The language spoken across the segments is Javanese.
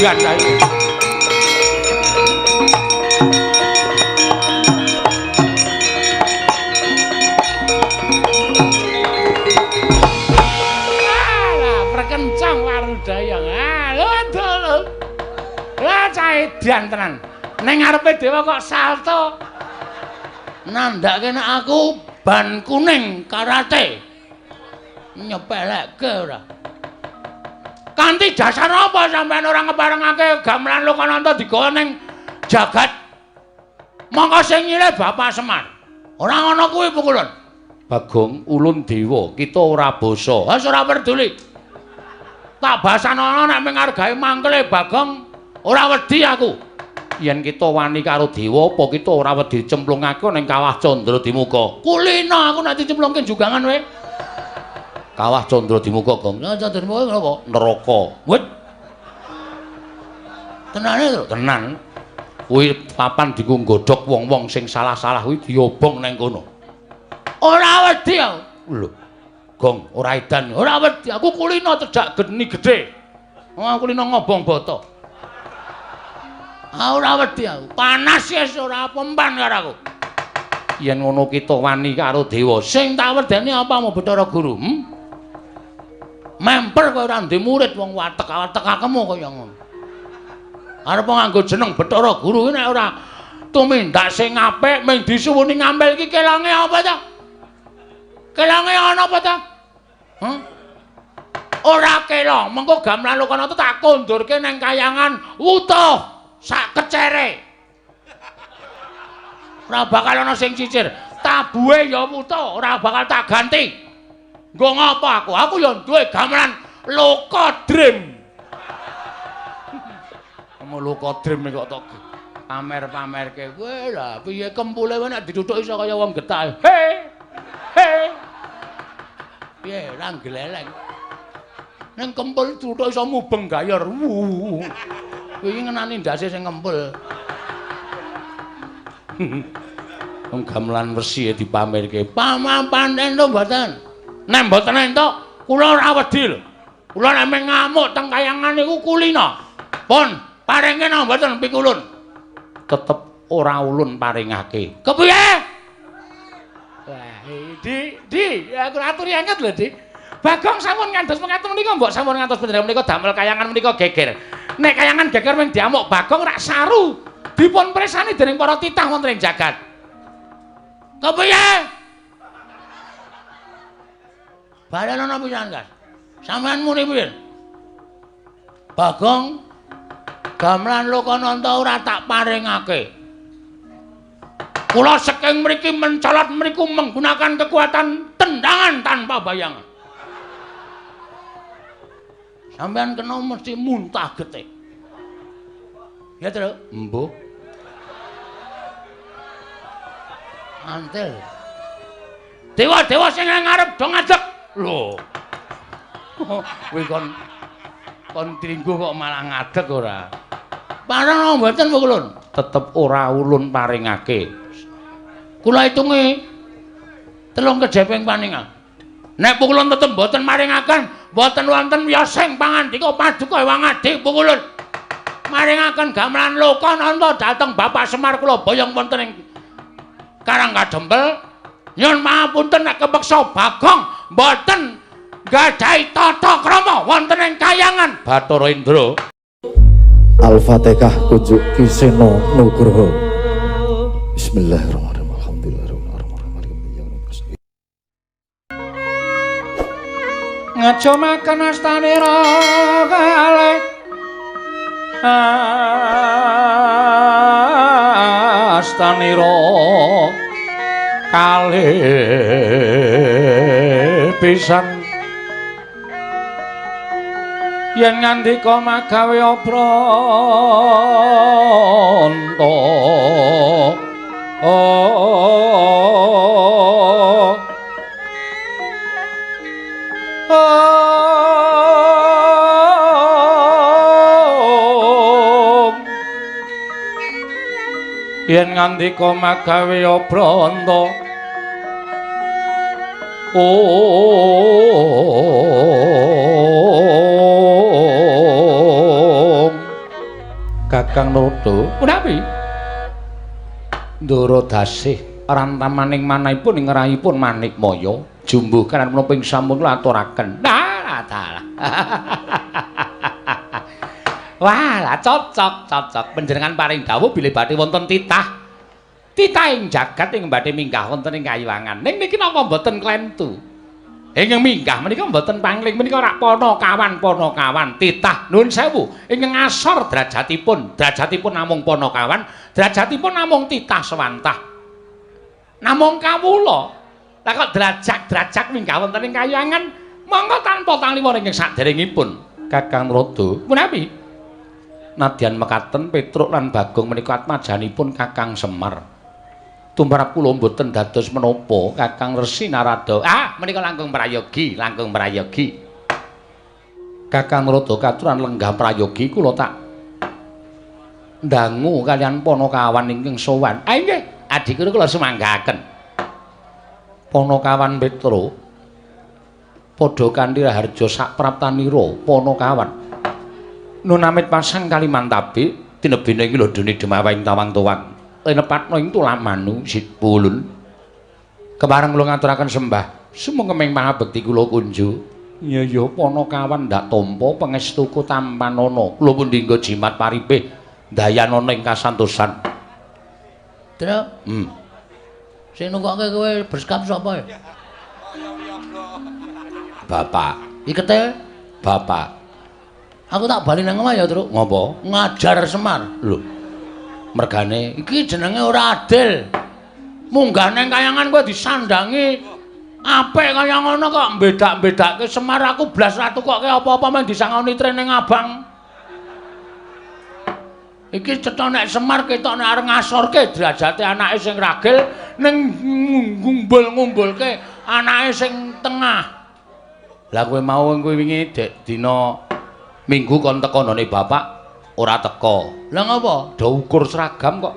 edan saiki. Perkencang warudayang. Lho. Lah cah edan tenan. Ning ngarepe dewa kok salto. Nandhake nek aku ban kuning karate. Nyepelekke ora. Kanthi dasar apa sampean ora ngeparengake gamelan Lokananta digawa ning jagat? Mongko sing nyilih Bapak Semar. Ora ngono kuwi pukulun. Bagong ulun dewa, kita ora basa. Wis ora peduli. Tak basanono nek menghargai mangkele Bagong ora wedi aku. Yen kita wani karo dewa apa kita ora wedi dicemplungake ning Kawah Candra Dimuka. Kulina aku nek dicemplungke jugangan wae. Kawah Candra Dimuka, Gong. Candra Dimuka napa? Neraka. Wit. Tenane to? Tenan. Kuwi papan diku nggodhog wong-wong sing salah-salah kuwi diobong ning kono. Ora wedi aku. Lho. Gong, ora edan. Ora wedi. Aku kulina cedhak geni gedhe. Aku kulina ngobong bata. Ora wedi aku. Panas wis ora pempan karo aku. Yen ngono kita wani karo dewa, sing tak wedeni apa mau Bathara Guru? Memper kowe ora ndek murid wong watek-watek akemu kaya ngono. Arep nganggo jeneng Bathara Guru nek ora tumindak sing apik mung disuwuni ngambil iki kelange apa ta? Kelange ana apa ta? Ora kela, mengko gamelan Lokananta tak kondurke ning kayangan utuh sak kecere. Ora bakal ana sing cicir. Tabuhe ya utuh, ora bakal tak ganti. Nggo ngopo aku? Aku ya duwe gamelan Lokadrim. Kamu Lokadrim kok tok pamer-pamerke kowe lha piye kempule kowe nek dituthuk iso kaya wong getah. He. Piye ra gleleng. Ning kempul dituthuk iso mubeng gayor. Kuwi ngenani ndase sing kempul. Wong gamelan wesi dipamerke. Pamapan entuk mboten? Nek mboten entuk, kula ora wedi lho. Kula nek ngamuk teng kayangan niku kulina. Pun paringke napa mboten pikulun? Tetep ora ulun paringake. Kepiye? Wah, Di, aku aturi anget lho, Di. Bagong sampun ngantos mengaten menika mbok sampun ngantos panjenengan menika damel kayangan menika geger. Nek kayangan geger mung diamuk Bagong rak saru. Dipun presani dening para titah wonten ing jagat. Kepiye? Balenono pisan, Kas. Sampeyan muni piye? Bagong gamelan Lokananta ora tak paringake. Kula saking mriki mencolot mriku menggunakan kekuatan tendangan tanpa bayangan. Sampeyan kena mesti muntah getih. Ya, Tru? Mbuh. Antel. Dewa-dewa sing ngarep do ngadeg. Lho. Kuwi kon tringguh kok malah ngadeg ora. Parang mboten Kulun. Tetep ora ulun paringake. Kula hitunge 3 kejeping paningal. Nek Pukulun tetep mboten maringaken, mboten wonten wiyosing pangandika paduka Hyang Adi Pukulun. Maringaken gamelan Lokananta dhateng Bapak Semar kula boyong wonten ing Karangkadempel. Nyuwun pangapunten nek kepeksa Bagong mboten gadhahi tata krama wonten ing kayangan Bathara Indra. Al-Fatihah kunjuk Kisena Nugroho. Bismillahirrahmanirrahim. Ngajomaken astanira kalih astanira kalih pisan yen ngandika magawe pranta yen ngandika magawe pranta Kakang Narada. Punapi? Ndara dasih rantamaning manahipun ing rayipun Manikmaya jumbuh kanan menapa ing sampun aturaken. Nah, dalah. Wah, cocok. Panjenengan paring dawuh bilih badhe wonten titah. Titah ing jagat ing badhe minggah wonten ing Kayuwangan. Ning niki napa mboten klentu? Ingkang minggah menika mboten pangling menika rak Panakawan titah nuwun sewu ingkang asor derajatipun namung Panakawan derajatipun namung titah sewantah namung kawula lah kok derajat minggah wonten ing Kayuwangan monggo tanpa taliwara ingkang saderengipun Kakang Narada punapi nadyan mekaten Petruk lan Bagong menika atmajanipun Kakang Semar tumrap kula mboten dados menapa Kakang Resi Narada. Menika langkung prayogi. Kakang Narada katuran lenggah prayogi kula tak ndangu kalian Panakawan ingkang sowan. Nggih, adi kula sumanggaken. Panakawan Petruk padha kanthi harja sak praptanira Panakawan. Nun amit pasang Kalimantabe tinebene iki lho dene Demawaing Tawang-tawang. Lenepatno ing Tulamanu Sipulun. Kemareng kula ngaturaken sembah. Sumengkeming pangabekti kula kunjuk. Ya Panakawan ndak tampa pangestuku tampanana. Kula pun dinggo jimat paripih dayanana ing kasantosan. Truk. Sing nungkoke kowe berskap sapa ya? Bapak. Ikete Bapak. Aku tak bali nang omah ya, Truk. Ngopo? Ngajar Semar. Lho. Mergane iki jenenge ora adil. Munggah nang Kayangan kowe disandangi apik kaya ngono kok mbedak-bedake Semar aku blas ra tukoke apa-apa men disangoni trening abang. Iki cetha nek Semar ketok nek arep ngasorke derajate anake sing ragil ning ngumbul-ngumbulke anake sing tengah. Lah kowe mau kowe wingi dina Minggu kon teko none bapak ora teko. Lah ngapa? Do ukur seragam kok.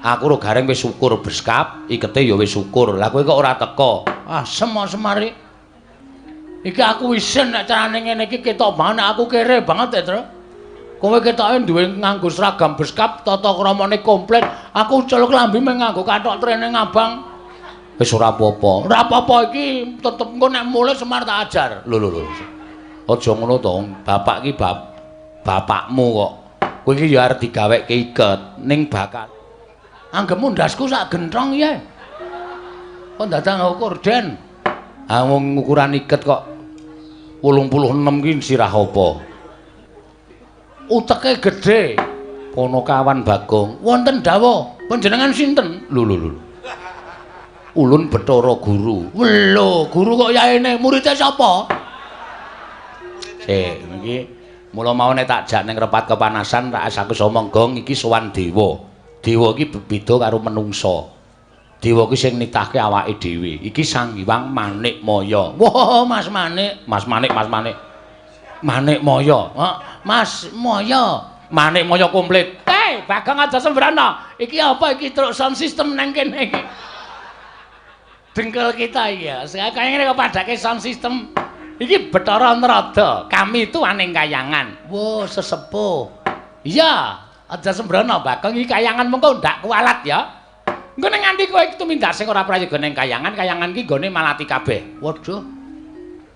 Aku ro gareng wis ukur beskap, ikete ya wis ukur. Lah kowe kok ora teko? Semari. Iki aku isin nek carane ngene iki ketok banget aku kere banget ya, Tru. Kowe ketoke duwe nganggo seragam beskap, tata kramane komplit. Aku ucul klambi mung nganggo kathok training abang. Wis ora apa-apa. Ora apa-apa iki tetep engko nek mulih Semar tak ajar. Lho. Aja ngono to, bapak ki bapakmu kok. Kowe iki ya arep digaweke iket ning bakal. Anggemu ndasku sak genthong ya. Kok dadang ukur den. Wong ukuran iket kok 86 ki sirah apa? Uteke gedhe. Panakawan Bagong. Wonten dawuh, panjenengan sinten? Lho. Ulun Bathara Guru. Lho, guru kok yaene muridé sapa? Iki mula mau nek tak jak ning repat kepanasan tak asaku omong gong iki sowan dewa. Dewa iki beda karo menungsa. Dewa ki sing nitahke awake dhewe. Iki Sang Hyang Manikmaya. Wah, Mas Manik. Manikmaya. Mas Maya. Manikmaya komplit. Bagong aja sembrana. Iki apa iki truk sound system nang kene iki. Dengkel kita ya. Kaya ngene kok padake sound system. Iki Bathara Narada, kami itu aning Kayangan. Wo, sesepuh. Iya, aja sembrono, Bagong iki Kayangan mengko ndak kualat ya. Engko ning nganti kowe iki tumindak sing ora prayoga ning Kayangan, Kayangan iki gone malati kabeh. Waduh.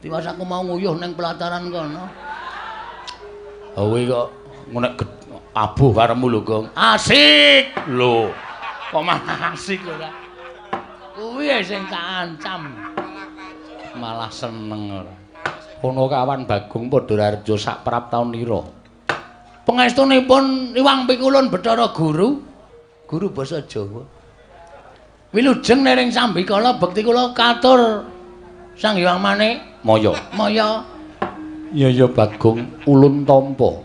Tiwas aku mau nguyuh ning pelataran kono. Kowe kok ngonek abuh karemu lho, Gong. Asik lho. Kok malah asik ora. Kuwi sing tak ancam. Malah seneng ora. Panakawan Bagong padha arjo sak praptaunira. Pangestunipun Iwang Pikulun Bathara Guru, guru basa Jawa. Wilujeng nering sambikala bekti kula katur Sang Hyang Manikmaya. Ya Bagong ulun tampa.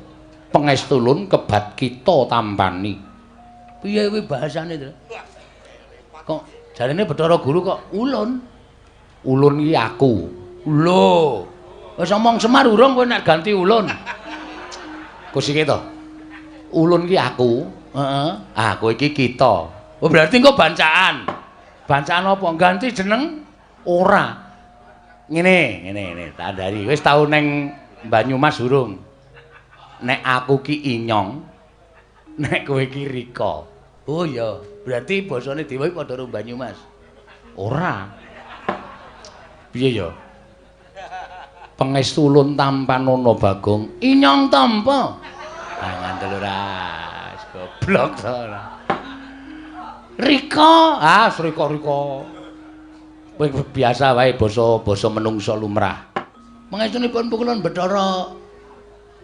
Pangestu ulun kebat kita tampani. Piye kuwi bahasane, Tru? Kok jarene Bathara Guru kok ulun? Ulun iki aku. Lho. Wis omong Semar urung kowe nek ganti ulun. Kusike to. Ulun ki aku, heeh. Kowe iki kita. Oh berarti engko bancaan. Bancaan apa? Ganti jeneng ora. Ngene, tandari. Wis tau ning Banyumas urung? Nek aku ki Inyong, Nek kowe iki Rika. Oh iya, berarti basane Dewa iki padha karo Banyumas. Ora. Piye ya? Pangestu ulun tampan ana Bagong. Inyong tampa. Ah ngandel ora. Goblok to ora. Rika, Rika. Kowe biasa wae basa menungsa lumrah. Pangestunipun pukulan Bathara.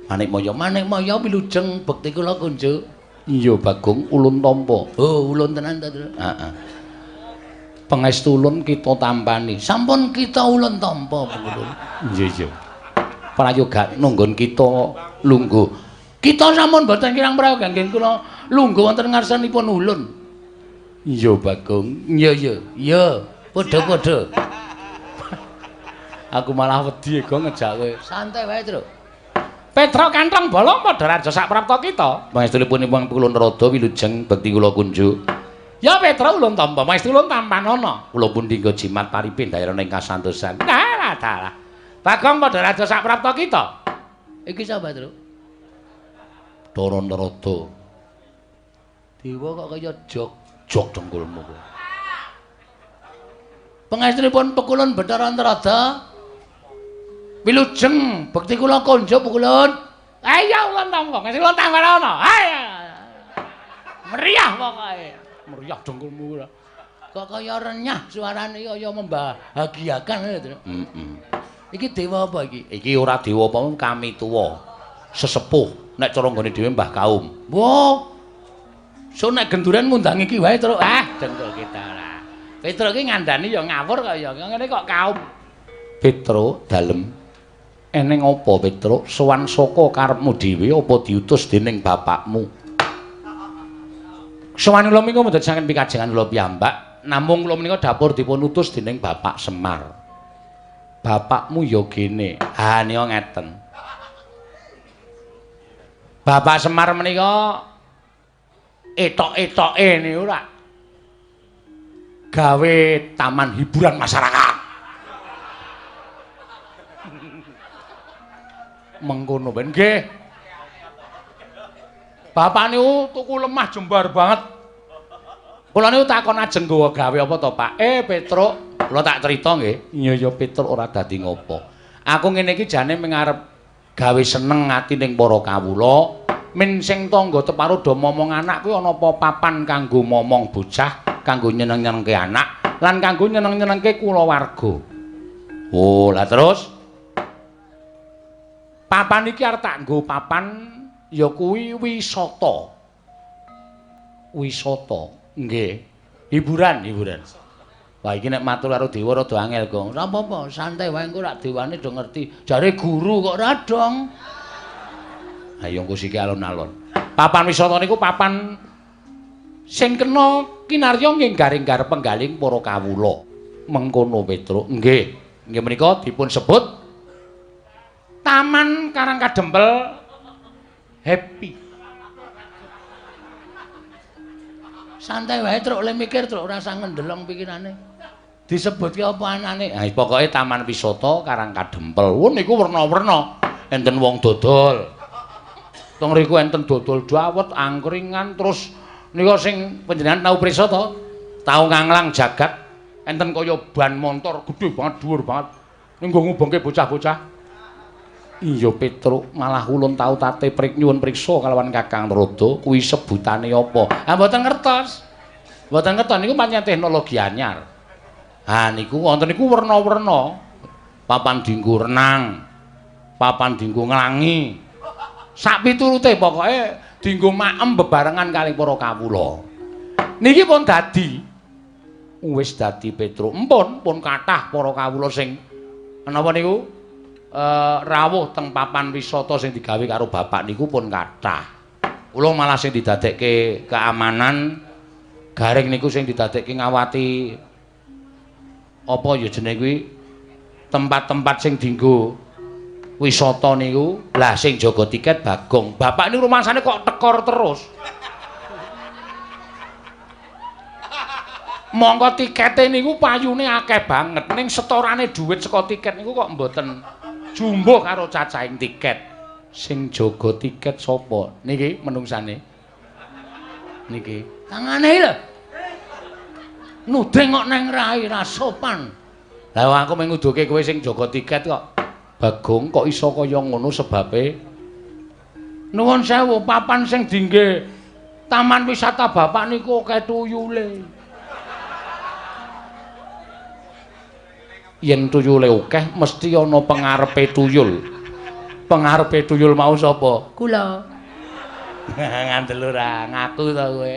Manik-maya wilujeng bekti kula kunjuk. Iya Bagong ulun tampa. Oh, ulun tenan ta, Tru? Heeh. Pangestu ulun kita tampani. Sampun kita ulun tampa, Ulun. Iya. Prayoga nunggon kita lungguh. Kita sampun boten kirang prayoga nggih kula lungguh wonten ngarsanipun ulun. Iya Bagong. Iya. Padha-padha. Aku malah wedi go ngejak kowe. Santai wae, Tru. Petra kantong bolong padha raja sak prapta kita. Pangestunipun Kulon Rada wilujeng bekti kula kunjuk. Ya Petra ulun tampa, pangestu ulun tampan ana. Kula pun dinggo jimat paripin daerah ing kasantosan. Nah, dalah. Bagong padha raja sak prapta kita. Iki sapa, Tru? Dara Narada. Dewa kok kaya jog dengkulmu kowe. Pangestunipun Kulon Bathara Narada. Wilujeng bekti kula konjo pukulun. Ayo ulun tampa, ngerti ulun tampa ana. Ayo. Meriah pokoke. Meriah dengkulmu ora. Kok kaya renyah suarane kaya membahagiakan lho. Iki dewa apa iki? Iki ora dewa apa kami tuwa. Sesepuh nek cara nggone dhewe Mbah Kaum. Wo. So nek genduran ngundang iki wae terus dengkul kita ora. Petro iki ngandani ya ngawur kaya ngene kok kaum. Petro dalem eneng apa Petro sowan saka karepmu dhewe apa diutus dening bapakmu? Sowan kula menika mboten saking pikajengan kula piyambak, namung kula menika dapur dipun utus dening Bapak Semar. Bapakmu ya kene. Ha nika ngeten. Bapak Semar menika etok-etoke niku ora gawe taman hiburan masyarakat. Mengkono ben nggih. Bapak niku tuku lemah jembar banget. Kula niku takon ajeng gawe apa to, Pak? Petruk, kula tak crita nggih. Iya Petruk ora dadi ngopo. Aku ngene iki jane mengarep gawe seneng ati ning para kawula. Men sing tangga teparo do momong anak kuwi ana apa papan kanggo momong bocah, kanggo nyeneng-nyenengke anak, lan kanggo nyeneng-nyenengke kulawarga. Oh, lah terus papan iki arep tak nggo papan ya kuwi wisata. Wisata, nggih. Hiburan. Wah iki nek matur karo dewa rada angel, Gong. Ora apa-apa, santai wae engko rak dewane do ngerti. Jare guru kok ora dong. Ayo engko siki alon-alon. Papan wisata niku papan sing kena kinarya nggih garing-garep penggaling para kawula. Mengkono Petruk. Nggih. Nggih menika dipun sebut Taman Karang Kadempel Happy. Santai wae Truk, le mikir Truk, ora usah ngendelong pikirane. Disebutke apa anane? Ha pokoke Taman Wisata Karang Kadempel. Wo niku werna-werna. Enten wong dodol. Teng riku enten dodol dawet, angkringan, terus nika sing panjenengan tau prisa to? Tau nganglang jagat. Enten kaya ban motor gedhe banget, dhuwur banget. Nggo ngubengke bocah-bocah. Iya Petruk, malah ulun tau tate nyuwun priksa kalawan Kakang Narada kuwi sebutane apa? Ah mboten ngertos. Mboten ngertos niku pancen teknologi anyar. Ha niku wonten niku werna-werna. Papan dienggo renang, papan dienggo nglangi. Sak piturute pokoke dienggo maem bebarengan kali para kawula. Niki pun dadi wis dadi Petruk. Pun kathah para kawula sing menapa niku? Rawuh teng papan wisata sing digawe karo bapak niku pun kathah. Kula malah sing didadekke keamanan garing niku sing didadekke ngawati apa ya jenenge kuwi tempat-tempat sing dienggo wisata niku. Lah sing jaga tiket Bagong. Bapak niku rumangsane kok tekor terus. Monggo tikete niku payune akeh banget ning setorane dhuwit saka tiket niku kok mboten jumbo karo cacahing tiket. Sing jaga tiket sapa? Niki menungsane. Niki. Tangane lho. Nudeng kok neng rai ra sopan. Lah aku mung nguduke kowe sing jaga tiket kok. Bagong kok iso kaya ngono sebabe? Nuwun sewu, papan sing dingge taman wisata Bapak niku akeh tuyule. Yen tuyule akeh mesti ana pengarepe tuyul. Pengarepe tuyul mau sapa? Kula. Ngandel ora ngaku to kowe.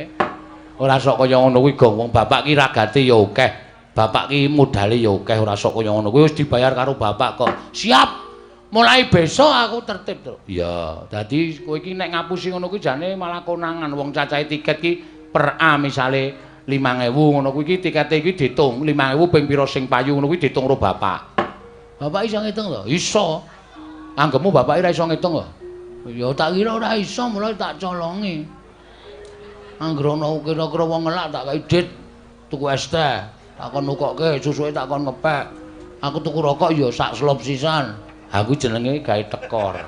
Ora sok kaya ngono kuwi gong wong bapak ki ragate ya akeh. Bapak ki modale ya akeh ora sok kaya ngono. Kuwi wis dibayar karo bapak kok. Siap. Mulai besok aku tertib to. Iya, dadi kowe iki nek ngapusi ngono kuwi jane malah konangan. Wong cacahe tiket ki per A misale 5.000 ngono kuwi iki tikete iki diitung 5.000 ping pira sing payu ngono kuwi diitung karo bapak. Bapak iso ngitung to? Iso. Anggepmu bapak ora iso ngitung to? Ya tak kira ora iso mulai tak colongi. Anggere ana kira-kira wong ngelak tak kei dit tuku es teh, tak kon nukokke, susuke tak kon ngepek. Aku tuku rokok ya sak slop sisan. Aku jenenge gawe tekor.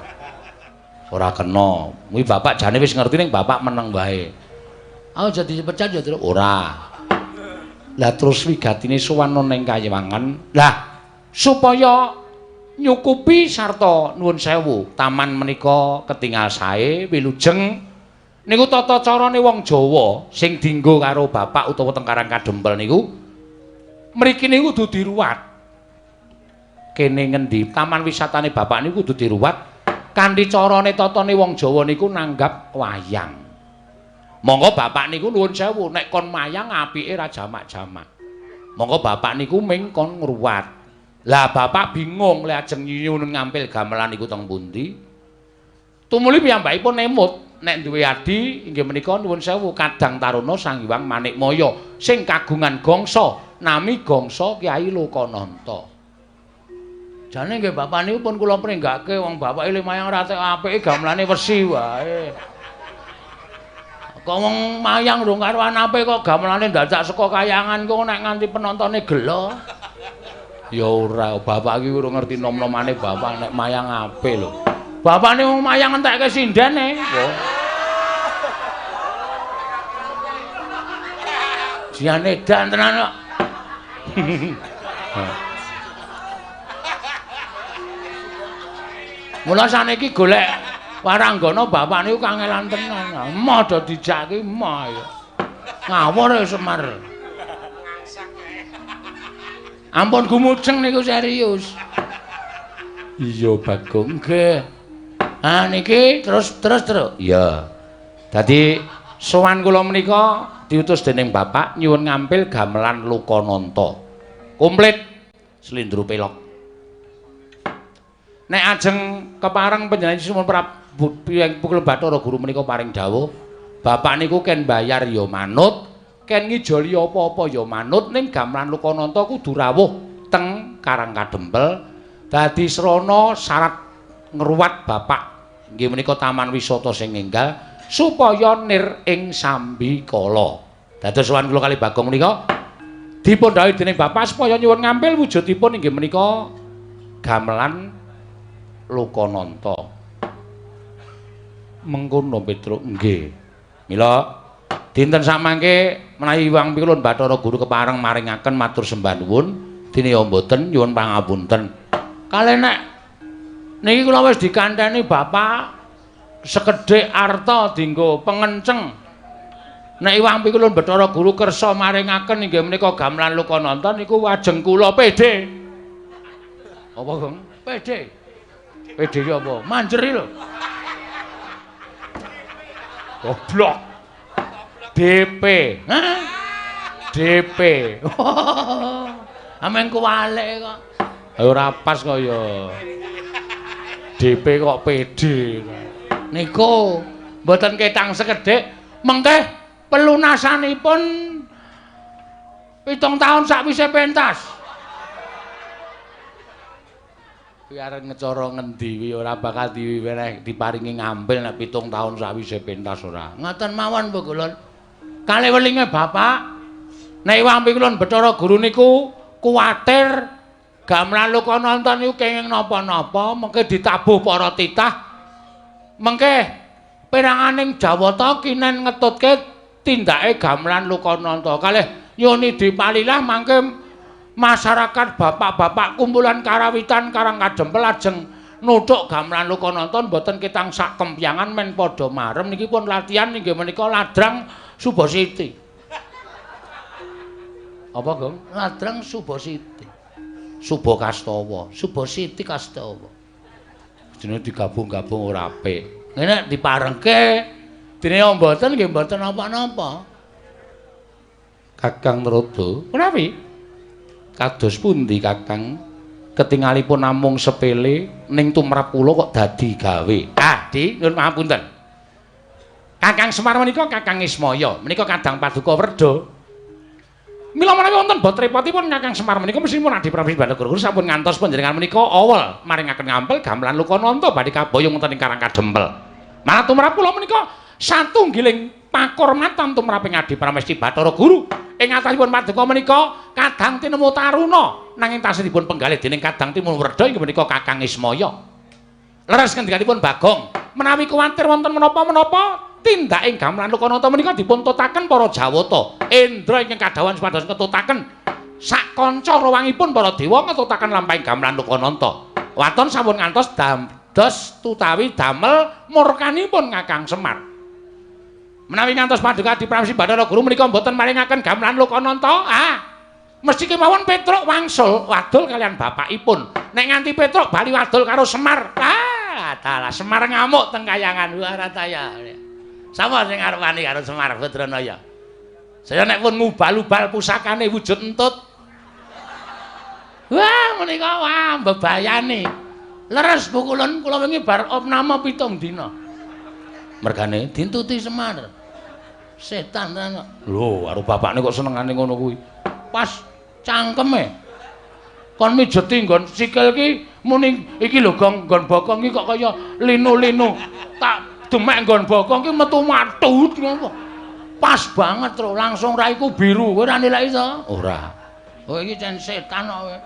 Ora kena. Kuwi bapak jane wis ngerti ning bapak meneng wae. Aku jadi pecat ya ora. Lah terus wigatine sowan ning Kayewangan. Lah supaya nyukupi sarta nuwun sewu, taman menika ketingal sae, wilujeng. Niku tata carane wong Jawa sing dienggo karo bapak utawa teng Karang Kadempel niku mriki niku kudu diruwat. Kene ngendi taman wisatane bapak niku kudu diruwat kanthi carane tatane wong Jawa niku nanggap wayang. Monggo bapak niku nuwun sewu nek kon mayang apike ra jamak-jamak. Monggo bapak niku ming kon ngruwat. Lah bapak bingung lek ajeng nyuwun ngampil gamelan niku teng pundi. Tumuli piyambakipun nemut nek duwe adi inggih menika nuwun sewu Kadang Taruna Sang Hyang Manikmaya sing kagungan gangsa nami gangsa Kyai Lokananta. Jane nggih bapak niku pun kula pringgake wong bapak ile mayang rate apike gamelane wesi wae. Kok wong mayang rung karuan apik kok gamelane dadak saka kayangan kok nek nganti penontone gelo. Ya ora, bapak iki ora ngerti nom-nomane bapak nek mayang apik lho. Bapak niku mayang entekke sindene. Jiane dan tenan kok. Mula saniki golek waranggana bapak niku kangelan tenan. Emoh do dijaki emoh ya. Ngawur ya Semar. Ampun gumujeng niku serius. Iya Bagong nggih. Ah niki terus. Iya. Dadi sowan kula menika diutus dening bapak nyuwun ngampil gamelan Lokananta. Komplit slindro pelok. Nek ajeng kepareng panjenengan sumun Prabu Pukul Bathara Guru menika paring dawuh, bapak niku ken bayar ya manut, ken ngijoli apa-apa ya manut ning gamelan Lokananta kudu rawuh teng Karang Kadempel. Dadi srana syarat ngruwat bapak nggih menika taman wisata sing enggal supaya nir ing sambikala. Dados sowan kula kali Bagong menika dipun dawuhi dening bapak supaya nyuwun ngampil wujudipun inggih menika gamelan Lokananta. Mengkono Petruk nggih. Mila dinten samangke menawi Hyang Pikulun Bathara Guru kepareng maringaken matur sembah nuwun dene mboten nyuwun pangapunten. Kalih nek niki kula wis dikantheni bapak sekedhik arta dienggo pengenceng. Nek Hyang Pikulun Bathara Guru kersa maringaken inggih menika gamelan Lokananta niku wajeng kula pede. Apa, Gong? Pede. Pede ki apa? Manjeri lho. Goblok. DP. Hah? DP. Amen kuwalek kok. Ora pas kaya. DP kok pede. Niku mboten ketang sekedhik, mengke pelunasanipun 7 taun sakwise pentas. Kuwi arep ngecara ngendi kuwi ora bakal diweneh diparingi ngampil nek 7 taun sakwise pentas ora. Ngoten mawon Bu Kulon. Kalih welinge bapak nek Hyang Pikulun Bathara Guru niku kuwatir gamelan Lokananta niku kenging napa-napa mengke ditabuh para titah. Mengke peranganing Jawata kinen ngetutke tindake gamelan Lokananta kalih nyoni dipalilah mangke masyarakat bapak-bapak kumpulan karawitan Karang Kadempel lajeng nuthuk gamelan Lokananta mboten ketang sak kempyangan men padha marem niki pun latihan inggih menika ladrang Subasiti. Apa, Gong? Ladrang Subasiti. Subakastawa, Subasiti Kastawa. Jenenge digabung-gabung ora apik. Nek diparengke dene mboten nggih mboten napa-napa. Kakang Narada, menawi kados pundi Kakang ketingalipun namung sepele ning tumrap kula kok dadi gawe. Di nyuwun pangapunten. Kakang Semar menika Kakang Ismaya, menika Kadang Paduka Werda. Mila menawi wonten bot repotipun Kakang Semar menika mesti pun Adi Prabu Banagara sampun ngantos panjenengan menika awal maringaken ngampil gamelan Lokananta badhe kaboyong wonten ing Karang Kadempel. Malah tumrap kula menika satunggiling pakurmatan tumraping Adi Pramesti Bathara Guru. Ing atasipun paduka menika Kadang tinemu Taruna nanging tasih dipun penggalih dening Kadang tinemu Werda inggih menika Kakang Ismaya. Leres ngendikanipun Bagong, menawi kuwatir wonten menapa-menapa tindake gamelan Lokananta menika dipun tutaken para Jawata. Indra ingkang kadhawan supados ngetutaken sak kanca rawangipun para dewa ngetutaken lampahing gamelan Lokananta. Waton sampun ngantos dados tutawi damel murkanipun Kakang Semar. Menawi ngantos paduka Adi Prabu Bathara Guru menika mboten maringaken gamelan Lokananta, mesti kemawon Petruk wangsul wadul kalian bapakipun. Nek nganti Petruk bali wadul karo Semar, dalah Semar ngamuk teng kayangan Warataya. Sapa sing arep wani karo Semar Badranaya? Saya nek pun ngubal-ubal pusakane wujud entut. Wah, menika wah bebayane. Leres bukulun kula wingi bar opname 7 dina. Mergane dintuti Semar. Setan tenan. Lho, karo bapakne kok senengane ngono kuwi. Pas cangkeme. Kon mijeti nggon sikil ki muni iki lho Gong, nggon bokong iki kok kaya linu-linu. Tak demek nggon bokong ki metu matut ngono. Pas banget, Tru. Langsung raiku biru. Kowe ora nilai to? Ora. Kowe iki jan setan kok kowe.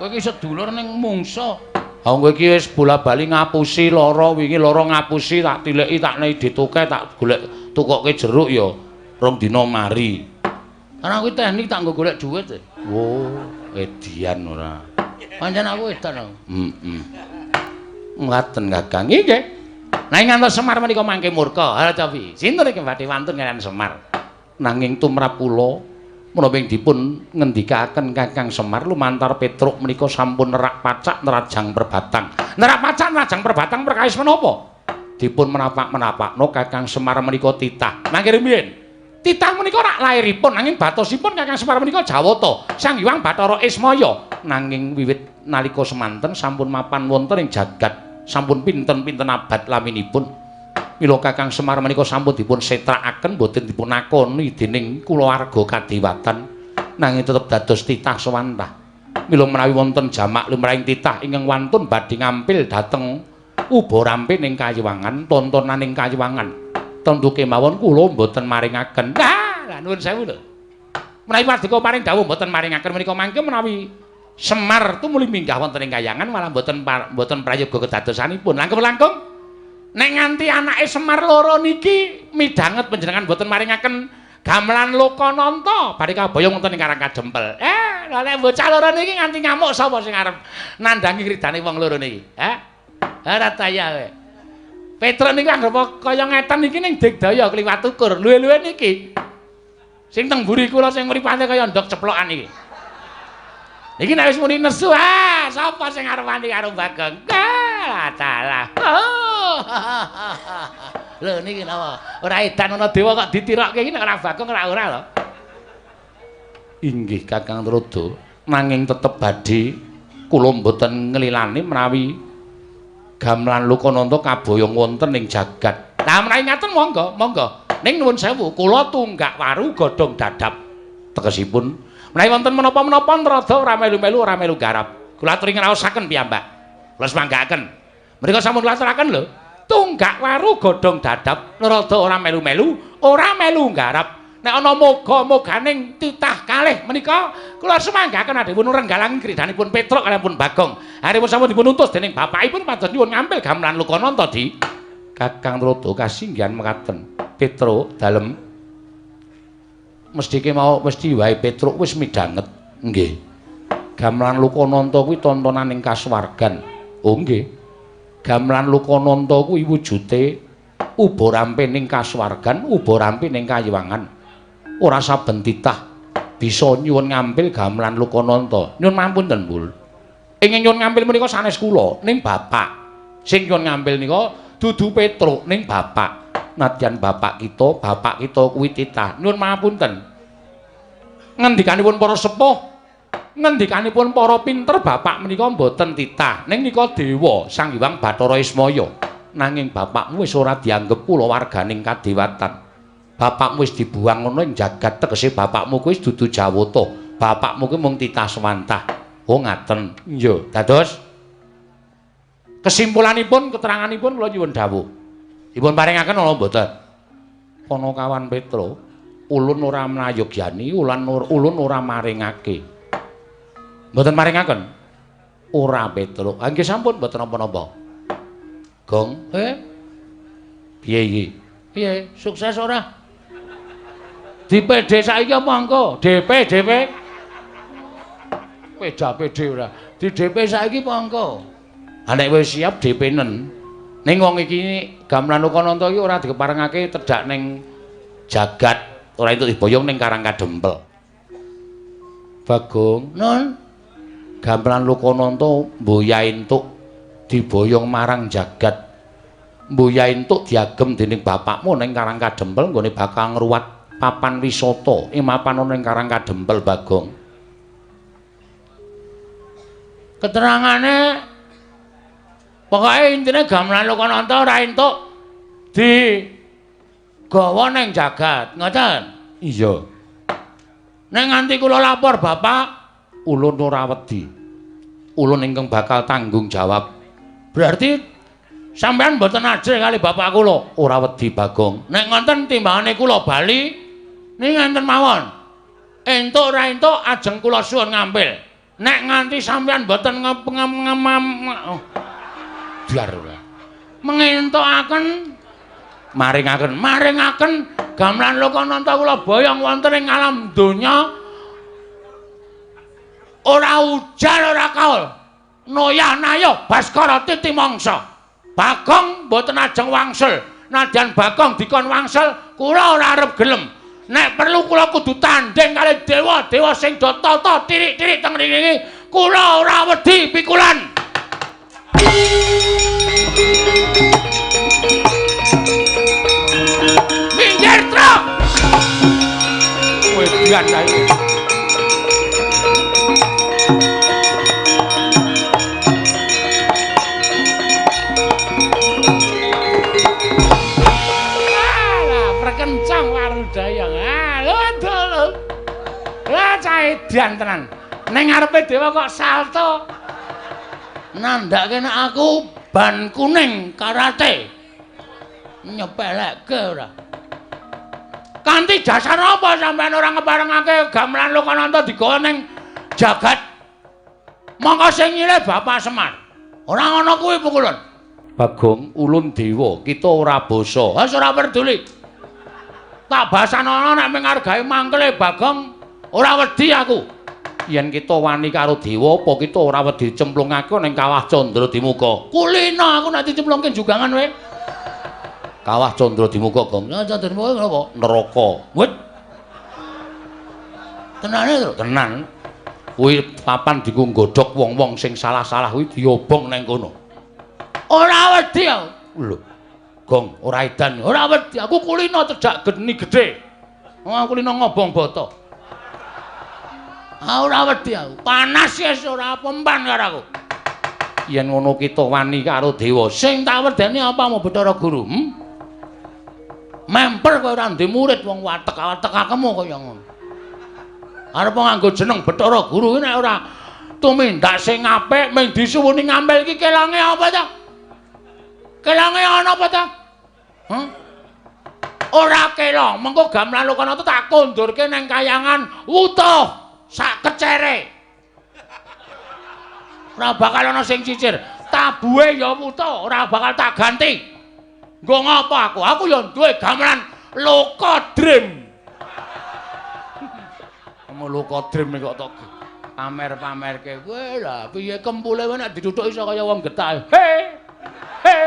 Kowe iki sedulur ning mungsa. Kowe iki wis bola-bali ngapusi lara wingi lara ngapusi tak tileki tak nei dituke tak golek tukoke jeruk ya rong dina mari. Karena kuwi teknik tak nggo golek dhuwit. Oh, edian ora. Pancen aku edan. Ngaten Kakang. Nggih. Nanging ngantos Semar menika mangke murka. Ha tapi sinten iki badhe wantun kalian Semar. Nanging tumrap kula menapa ing dipun ngendikaken Kakang Semar lumantar Petruk menika sampun nerak pacak nerajang perbatang. Nerak pacak nerajang perbatang perkawis menapa? Dipun menapak-menapakno Kakang Semar menika titah. Mangke riyen titah menika rak lairipun nanging batosipun Kakang Semar menika Jawata, Sang Hyang Bathara Ismaya. Nanging wiwit nalika semanten sampun mapan wonten ing jagat, sampun pinten-pinten abad laminipun. Mila Kakang Semar menika sampun dipun setrakaken boten dipun akoni dening kulawarga kadewatan, nanging tetep dados titah sawantah. Mila menawi wonten jamak lumrahing titah ingkang wantun badhe ngampil dhateng uba rampe ning Kayiwangan, tontonan ing Kayiwangan. Tentu kemawon kula mboten maringaken. Lah nuwun sewu lho. Menawi paduka paring dawuh mboten maringaken menika mangke menawi Semar tumuli minggah wonten ing Kayangan malah mboten prayoga kedadosanipun. Langkung-langkung nek nganti anake Semar loro niki midhanget panjenengan mboten maringaken gamelan Lokananta badhe kaboyong wonten ing Karang Kadempel. Lha nek bocah loro niki nganti ngamuk sapa sing arep nandangi ridane wong loro niki? Rataya kowe. Petruk niku anggap kaya ngeten iki ning Digdaya kliwat ukur. Luwe-luwe niki. Sing teng mburi kula sing mripate kaya ndok ceplokan iki. Iki nek wis muni nesu, sapa sing arep wani karo Bagong? Dalah. Lho niki napa? Ora edan ana dewa kok ditirokke iki nek ora Bagong ora lho. Inggih Kakang Narada, nanging tetep badhe kula mboten nglilani menawi gamelan Lokananta kaboyong wonten ing jagat. Lah menawi ngaten monggo, monggo. Ning nuwun sewu, kula tunggak waru godhong dadap. Tegesipun menawi wonten menapa-menapa Narada ora melu-melu ora melu garap. Kula aturi ngraosaken piyambak. Kula semanggaaken. Mrika sampun kula aturaken lho. Tunggak waru godhong dadap, Narada ora melu-melu, ora melu garap. Nek ana moga-moganing titah kalih menika kula semanggaaken adhipun renggalang kridanipun Petruk kaliyan pun Bagong. Haripun sampun dipun utus dening bapakipun pados nyuwun ngambil gamelan Lokananta di Kakang Narada kasinggihan mekaten. Petruk dalem mesti wae Petruk wis midhanget. Nggih. Gamelan Lokananta kuwi tontonaning kasuwargan. Oh nggih. Gamelan Lokananta kuwi wujute uba rampe ning kasuwargan, uba rampe ning kayiwangan. Ora saben titah bisa nyuwun ngambil gamelan Lokananta. Nyuwun mapunten, Mbul. Ingin nyuwun ngambil menika sanes kula ning bapak. Sing nyuwun ngambil nika dudu Petruk ning bapak. Nadyan bapak kita kuwi titah. Nyuwun mapunten. Ngendikanipun para sepuh, ngendikanipun para pinter bapak menika mboten titah. Ning nika dewa Sang Hyang Bathara Ismaya. Nanging bapakmu wis ora dianggep kulawarganing kadewatan. Bapakmu wis dibuang ngono ing jagat, tegese bapakmu kuwi wis dudu Jawata. Bapakmu kuwi mung titah semantah. Oh ngaten. Iya, dados kesimpulanipun keteranganipun kula nyuwun dawuh. Dipun paringaken ana mboten? Panakawan Petruk, ulun ora mlayogyani, ulun ora maringake. Mboten maringaken? Ora Petruk. Ah nggih sampun mboten napa-napa. Gong, piye iki? Piye? Sukses ora? Di PD saiki apa engko? DP. PD ora. Di DP saiki apa engko? Ah nek wis siap DP-nen. Ning wong iki gamelan Lokananta iki ora dikeparengake tedhak ning jagat, ora entuk diboyong ning Karang Kadempel. Bagong, Nun. Gamelan Lokananta mboya entuk diboyong marang jagat. Mboya entuk diagem dening bapakmu ning Karang Kadempel nggone bakal ngruwat papan wisata. Imapan ning Karang Kadempel, Bagong. Keterangane pokoke intine gamelan Lokananta ora entuk digawa ning jagat, ngoten? Iya. Ning nganti kula lapor Bapak, ulun ora wedi. Ulun ingkang bakal tanggung jawab. Berarti sampean mboten ajrih kali bapak kula. Ora wedi, Bagong. Nek ngoten timbangane kula bali ning ngenten mawon. Entuk ora entuk ajeng kula suwun ngambil. Nek nganti sampean mboten biar ora. Mengentukaken maringaken gamelan Lokananta kula boyong wonten ing alam donya. Ora ujan ora kaul. Noyah-nayah Baskara titi mangsa. Bagong mboten ajeng wangsul. Nadyan Bagong dikon wangsul, kula ora arep gelem. Nek perlu kula kudu tanding kali dewa-dewa sing do tata tirik-tirik teng mriki. Kula ora wedi pikulan. Minggir truk. Wedian kae. Perkencang warudayang. Lho. Lah cah edan tenan. Ning ngarepe dewa kok salto. Nandhake nek aku ban kuning karate. Nyepelekke ora. Kanthi dasar apa sampean ora ngeparengake gamelan Lokananta digawa ning jagat? Mongko sing nyilih Bapak Semar. Ora ngono kuwi pukulun. Bagong, ulun dewa, kita ora basa. Wis ora peduli. Tak basana nek menghargai mangkele Bagong, ora wedi aku. Yen kita wani karo dewa apa kita ora wedi cemplungake ning Kawah Candra Dimuka. Kulina aku nek dicemplungke jugangan wae. Kawah Candra Dimuka, Gong. Candra Dimuka napa? Neraka. Wit. Tenane to? Tenan. Kuwi papan dienggo nggodhog wong-wong sing salah-salah kuwi diobong ning kono. Ora wedi aku. Lho. Gong, ora edan. Ora wedi. Aku kulina cedhak geni gedhe. Aku kulina ngobong bata. Ora wedi aku. Panas wis ora pempan karo aku. Yen ngono kita wani karo dewa, sing tak wedeni apa mau Bathara Guru? Memper kowe ora ndek murid wong watek-watek akemu kaya ngono. Arep nganggo jeneng Bathara Guru nek ora tumindak sing apik mung disuwuni ngambil iki kelange apa ta? Kelange ana apa ta? Ora kelong, mengko gamelan Lokananta tak kondurke ning kayangan utuh sak kecere. Ora bakal ana sing cicir. Tabuhe ya utuh, ora bakal tak ganti. Nggo ngapa aku? Aku ya duwe gamelan Lokadrim. Mulu kodrim kok tok pamer-pamerke. Kowe lah piye kempule kowe nek dituthuk iso kaya wong getah. He. He.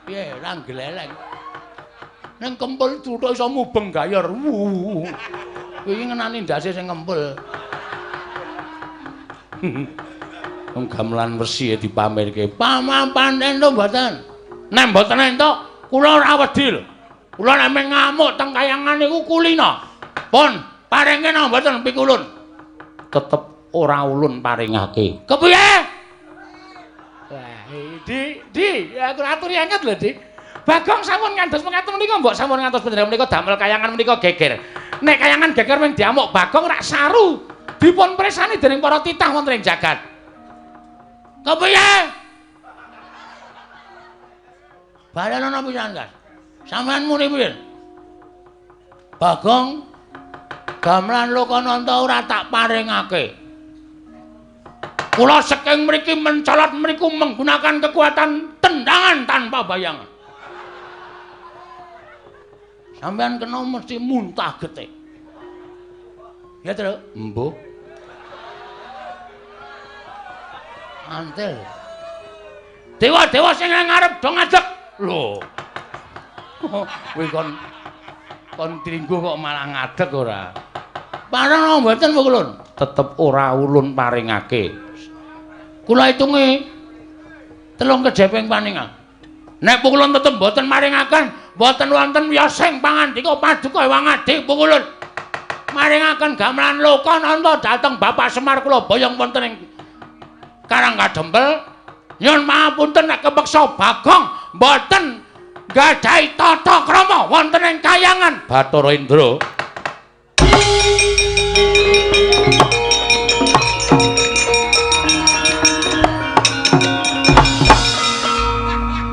Piye ra gleleng. Ning kempul tuthuk iso mubeng gayor. Kowe iki ngenani ndase sing kempul. Wong gamelan wesi dipamerke. Pamapan entuk mboten? Nek mboten entuk, kula ora wedi lho. Kula nek ngamuk teng kayangan niku kulina. Pun paringke napa mboten pikulun? Tetep ora ulun paringake. Kepiye? Wah, Di, aku aturi anget lho, Di. Bagong sampun ngantos mengaten menika mbok sampun ngantos panjenengan menika damel kayangan menika geger. Nek kayangan geger ming diamuk Bagong rak saru dipun presani dening para titah wonten ing jagat. Kepiye? Balana pisan, Kas. Sampeyan muni piye? Bagong gamelan Lokananta ora tak paringake. Kula saking mriki mencolot mriku menggunakan kekuatan tendangan tanpa bayangan. Sampeyan kena mesti muntah getik. Ya, Tru? Mbuh. Antel. Dewa-dewa sing ngarep do ngadeg. Lho. Kowe kon tringguh kok malah ngadeg ora. Parang mboten Pukulun. Tetep ora ulun paringake. Kula hitunge 3 kejeping paningal. Nek Pukulun tetep mboten maringaken, mboten wonten wiyosing pangandika paduka Hyang Adi Pukulun. Maringaken gamelan Lokananta dhateng Bapak Semar kula boyong wonten ing Karangkadempel. Nyuwun pangapunten nek kepeksa Bagong mboten gadhahi tata krama wonten ing kayangan Bathara Indra.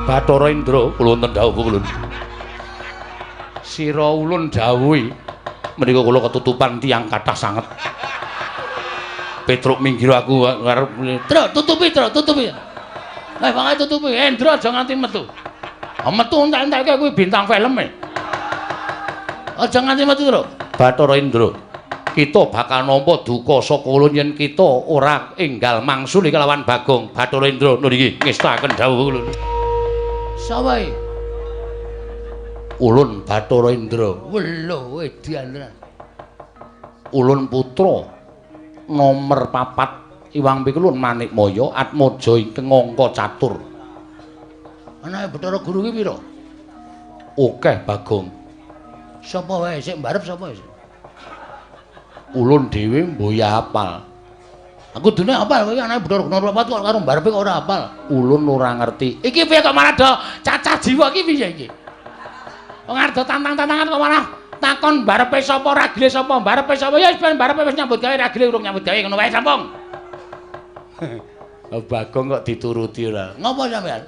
Bathara Indra kula wonten dawuh Pukulun. Sira ulun dawuhi menika kula ketutupan tiyang kathah sanget. Petruk minggir aku arep Tru tutupi. Pokoke tutupi. Indra aja nganti metu. Metu entek-entekke kuwi bintang film e. Aja nganti metu, Tru. Bathara Indra, kita bakal nampa duka saka ulun yen kita ora enggal mangsuli kelawan Bagong. Bathara Indra niki ngestaken dawuh ulun. Sapa iki? Ulun Bathara Indra. Welo edian. Ulun putra nomor 4 Iwang Pikulun Manikmaya Atmaja ingkang angka catur. Anake Bathara Guru ki pira? Akeh Bagong. Sapa wae sik mbarep sapa sik? Ulun dhewe mboya hafal. Aku dene hafal kowe anake Bathara Guru nomor 4 kok karo mbarepe kok ora hafal. Ulun ora ngerti. Iki piye kok malah do cacah jiwa iki piye iki? Wong arep tantang-tantangan kok malah takon barepe sapa ragile sapa barepe sapa ya wis ben barepe wis nyambut gawe ragile urung nyambut gawe ngono wae sampung. Bagong kok dituruti ora. Ngopo sampean?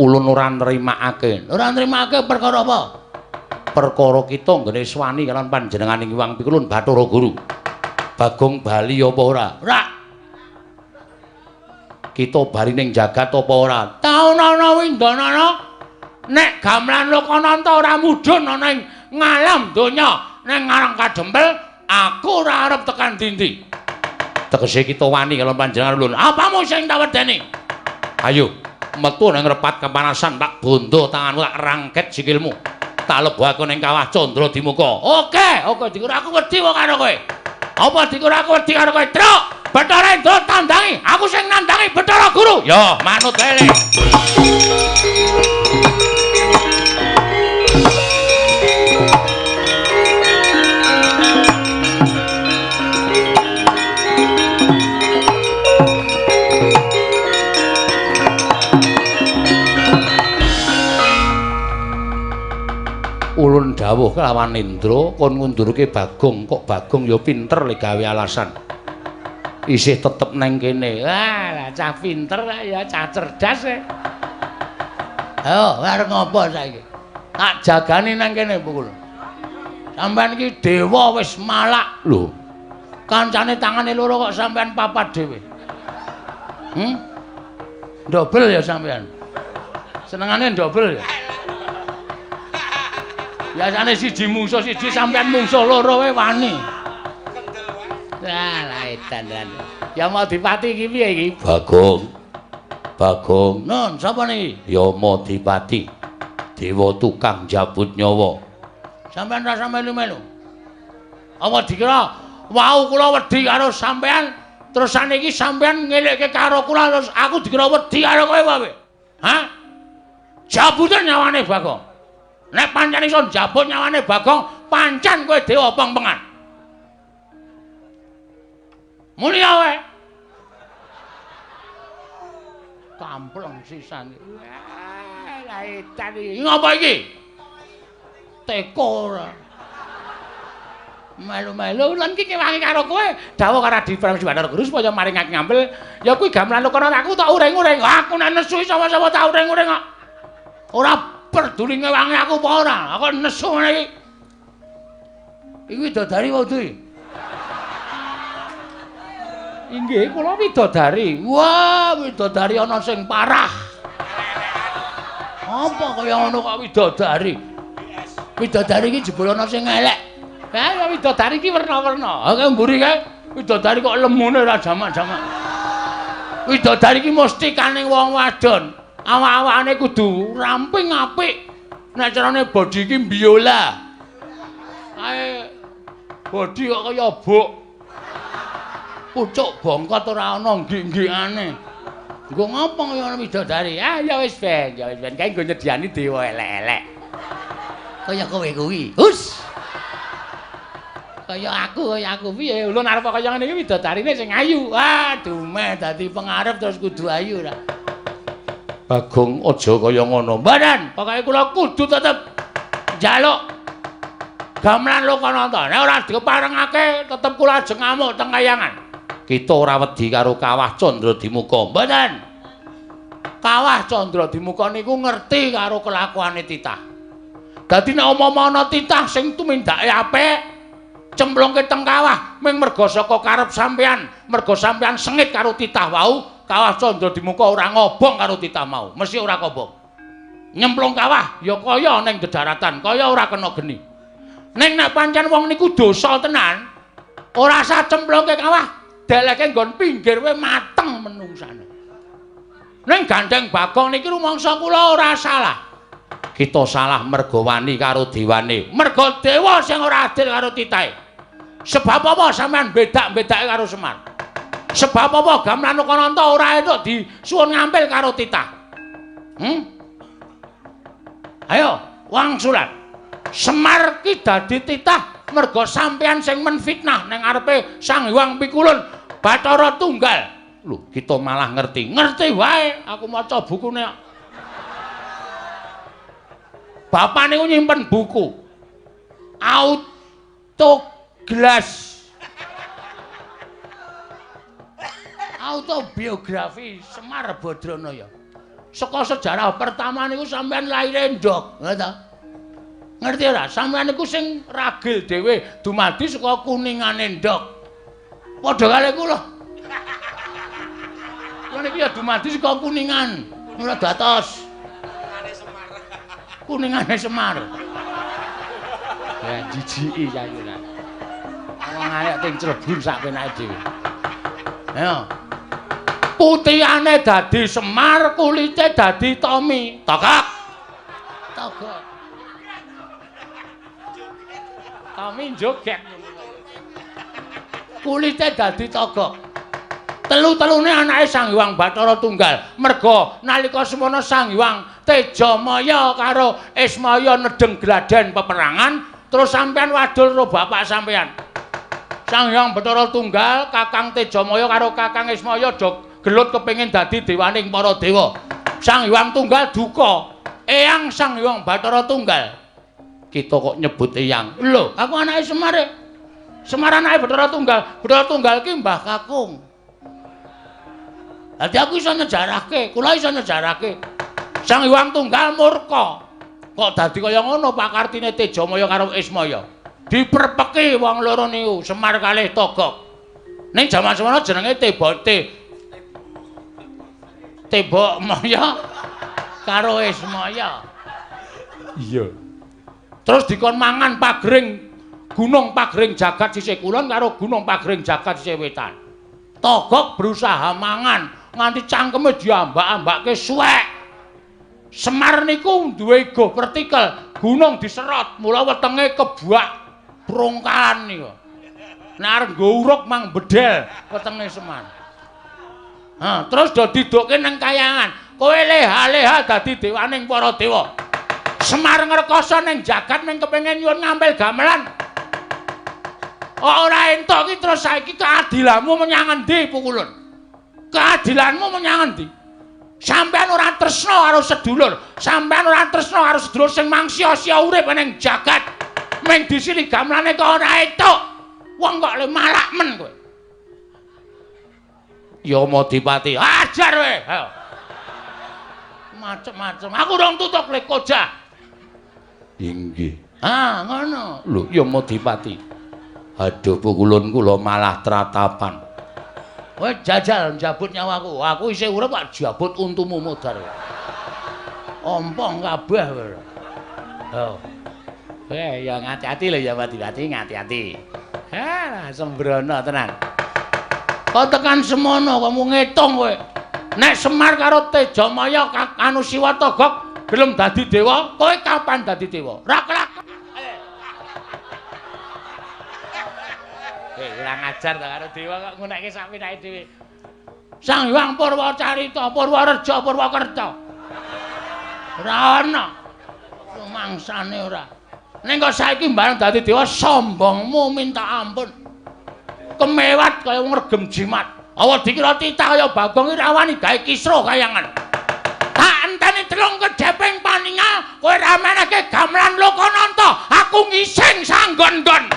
Ulun ora nrimakake. Ora nrimakake perkara apa? Perkara kita nggone swani kalian panjenenganing Hyang Pikulun Bathara Guru. Bagong bali apa ora? Ora. Kita bali ning jagat apa ora? Taun-taun windanana nek gamelan Lokananta ora mudhun ana ing ngalam donya ning Karangkadempel, aku ora arep tekan ndi-ndi. Tegese kita wani kalian panjenengan ulun. Apamu sing tak wedeni? Ayo, metu ning repat kepanasan tak bondo tanganmu tak rangket sikilmu. Tak lebokake ning kawah Candra Dimuka. Oke, dikur aku wedi kok karo kowe. Apa dikur aku wedi karo kowe? Truk, Bathara Indra tandangi, aku sing nandangi Bathara Guru. Yo, manut wae. Ulun dawuh kelawan Indra kon ngundurke Bagong, kok Bagong ya pinter le gawe alasan. Isih tetep neng kene. Lah cah pinter ya cah cerdas e. Ayo, arep ngopo saiki? Tak jagani nang kene Pukul. Sampeyan iki dewa wis malak lho. Kancane tangane loro kok sampeyan papat dhewe. Dobel ya sampeyan. Senengane dobel ya. Biasane siji mungsuh siji sampean mungsuh loro wae wani. Lah edan. Ya mau dipati iki piye iki? Bagong. Nun, sapa niki? Ya Modipati. Dewa tukang jabut nyawa. Sampeyan rasa melu-melu. Apa dikira wau kula wedi karo sampeyan terus saniki sampeyan ngelekke karo kula terus aku dikira wedi karo kowe wae. Hah? Jabute nyawane Bagong. Nek pancen iso jabut nyawane Bagong, pancen kowe dewa peng-pengan. Mulya wae. Kampleng sisan. Lah edan iki. Ngapa iki? Teko ora. Melu-melu lan iki kewangi karo kowe. Dawuh karo Adi Prabu Bathara Guru supaya maring aku ngambil. Ya kuwi gamelan kono aku tak uring-uring. Aku nek nesu sama-sama tak uring-uring kok. Ora peduli ngewangi aku apa ora. Aku nesu ngene iki. Iki widodari wae iki. Inggih, kula widodari. Wah, widodari ana sing parah. Apa kaya ngono kok widodari? Widodari iki jebul ana sing elek. Ha, widodari iki werna-werna. Ha kaya mburi kae, widodari kok lemune ora jamak-jamak. Widodari iki mesti kaning wong wadon. Awak-awakane kudu ramping apik. Nek carane bodi iki biola. Kae bodi kok kaya bok. Pucuk bongkot ora ana nggik-nggikane. Engko ngopo kaya widodari? Ah ya wis ben, kae nggo nyediani dewa elek-elek. Kaya kowe kuwi. Hus. Kaya aku piye? Ulun arep kaya ngene iki widodarine sing ayu. Wah, dumeh dadi pengarep terus kudu ayu ra. Bagong aja kaya ngono. Mbadan, pokoke kula kudu tetep njaluk gamelan Lokananta. Nek ora diparengake tetep kula ajeng ngamuk teng kayangan. Kita ora wedi karo Kawah Candradimuka. Mboten. Kawah Candradimuka niku ngerti karo kelakuane titah. Dadi nek umpama ana titah sing tumindake apik, cemplungke teng kawah ming merga saka karep sampean, merga sampean sengit karo titah wau, Kawah Candradimuka ora ngobong karo titah mau. Mesti ora kobong. Nyemplung kawah ya kaya ning dedaratan, kaya ora kena geni. Ning nek pancen wong niku dosa tenan, ora usah cemplungke kawah. Deleke nggon pinggir wae mateng menungsane. Ning gandeng Bagong niki rumangsa kula ora salah. Kita salah merga wani karo dewane. Merga dewa sing ora adil karo titahe. Sebab apa sampean bedak-bedake karo Semar? Sebab apa gamelan Lokananta ora entuk disuwun ngampil karo titah? Ayo, wangsulan. Semar ki dadi titah merga sampean sing menfitnah ning ngarepe Sang Hyang Pikulun. Bathara Tunggal. Lho, kita malah ngerti. Ngerti wae, aku maca bukune. Bapak niku nyimpen buku. Autoglas. Autobiografi Semar Badranaya. Saka sejarah pertama niku sampean laire ndok, ngono. Ngerti ora? Sampean niku sing ragil dhewe dumadi saka kuningane ndok. Padha kali kula. Kula niki ya dumadi saka kuningan. Ora datos. Kuningane Semar. Ya jijiki saiki ora. Wong arek ting Cirebon sak penake dhewe. Ayo. Putihane dadi Semar, kulite dadi Tommy. Togok. Tommy joget. Kulite dadi togok. Telu-telune anake Sang Hyang Bathara Tunggal. Merga nalika semana Sang Hyang Tejamaya karo Ismaya nedeng gladen peperangan, terus sampean wadul karo bapak sampean. Sang Hyang Bathara Tunggal, Kakang Tejamaya karo Kakang Ismaya do gelut kepengin dadi dewaning para dewa. Sang Hyang Tunggal duka. Eyang Sang Hyang Bathara Tunggal. Kita kok nyebut eyang. Lho, aku anake Semar. Semar anake Bathara Tunggal. Bathara Tunggal ki Mbah Kakung. Dadi aku iso nyejarahke, kula iso nyejarahke. Sang Hyang Tunggal murka. Kok dadi kaya ngono pakartine Tejamaya karo Ismaya. Diperpeki wong loro niku, Semar kalih Togok. Ning jaman semana jenenge Tebok Maya karo Ismaya. Iya. Terus dikon mangan pagering Gunung Pagering Jagat sisih kulon karo Gunung Pagering Jagat sisih wetan. Togog berusaha mangan nganti cangkeme diambak-ambakke suwek. Semar niku duwe go vertikal, gunung diserot, mula wetenge kebuak prongkalan niku. Nek arep nggo uruk mang bedel wetenge Semar. Terus do didukke nang kayangan. Kowe leha-leha dadi dewaning para dewa. Semar ngrekoso ning jagat ning kepengin nyuwun ngambil gamelan. Ora entuk iki terus saiki keadilanmu menyang endi Pukulun? Keadilanmu menyang endi? Sampeyan ora tresna karo sedulur, sampeyan ora tresna karo sedulur sing mangsia-sia urip ning jagat. Ming disili gamelane kok ora entuk. Wong kok le malak men kowe. Ya Madipati, ajar kowe. Ayo. Macem-macem. Aku dong tutuk le koja. Inggih. Ngono. Lho, ya Madipati. Aduh Pukulun kula malah tratapan. Kowe jajal njabut nyawaku. Aku isih urip kok jabut untumu modar. Ompong kabeh kowe. Oh. Ya ngati-ati lho ya Madipati, ngati-ati. Sembrono tenan. Kok tekan semono kok mung ngitung kowe. Nek Semar karo Tejamaya anu Siwa Togog gelem dadi dewa, kowe kapan dadi dewa? Ra kelak. Kurang ajar to karo dewa kok ngunekke sak pinake dhewe. Sang Hyang Purwacarita, Purwareja, Purwakerta. Ora ana. Rumangsane ora. Ning kok saiki bareng dadi dewa sombongmu minta ampun. Kemewat kaya ngregem jimat. Awa dikira titah kaya Bagong Irawani gawe kisruh kayangan. Tak enteni telung kejeping paningal, kowe ra meneke gamelan Lokananta, aku ngising sanggon-gon.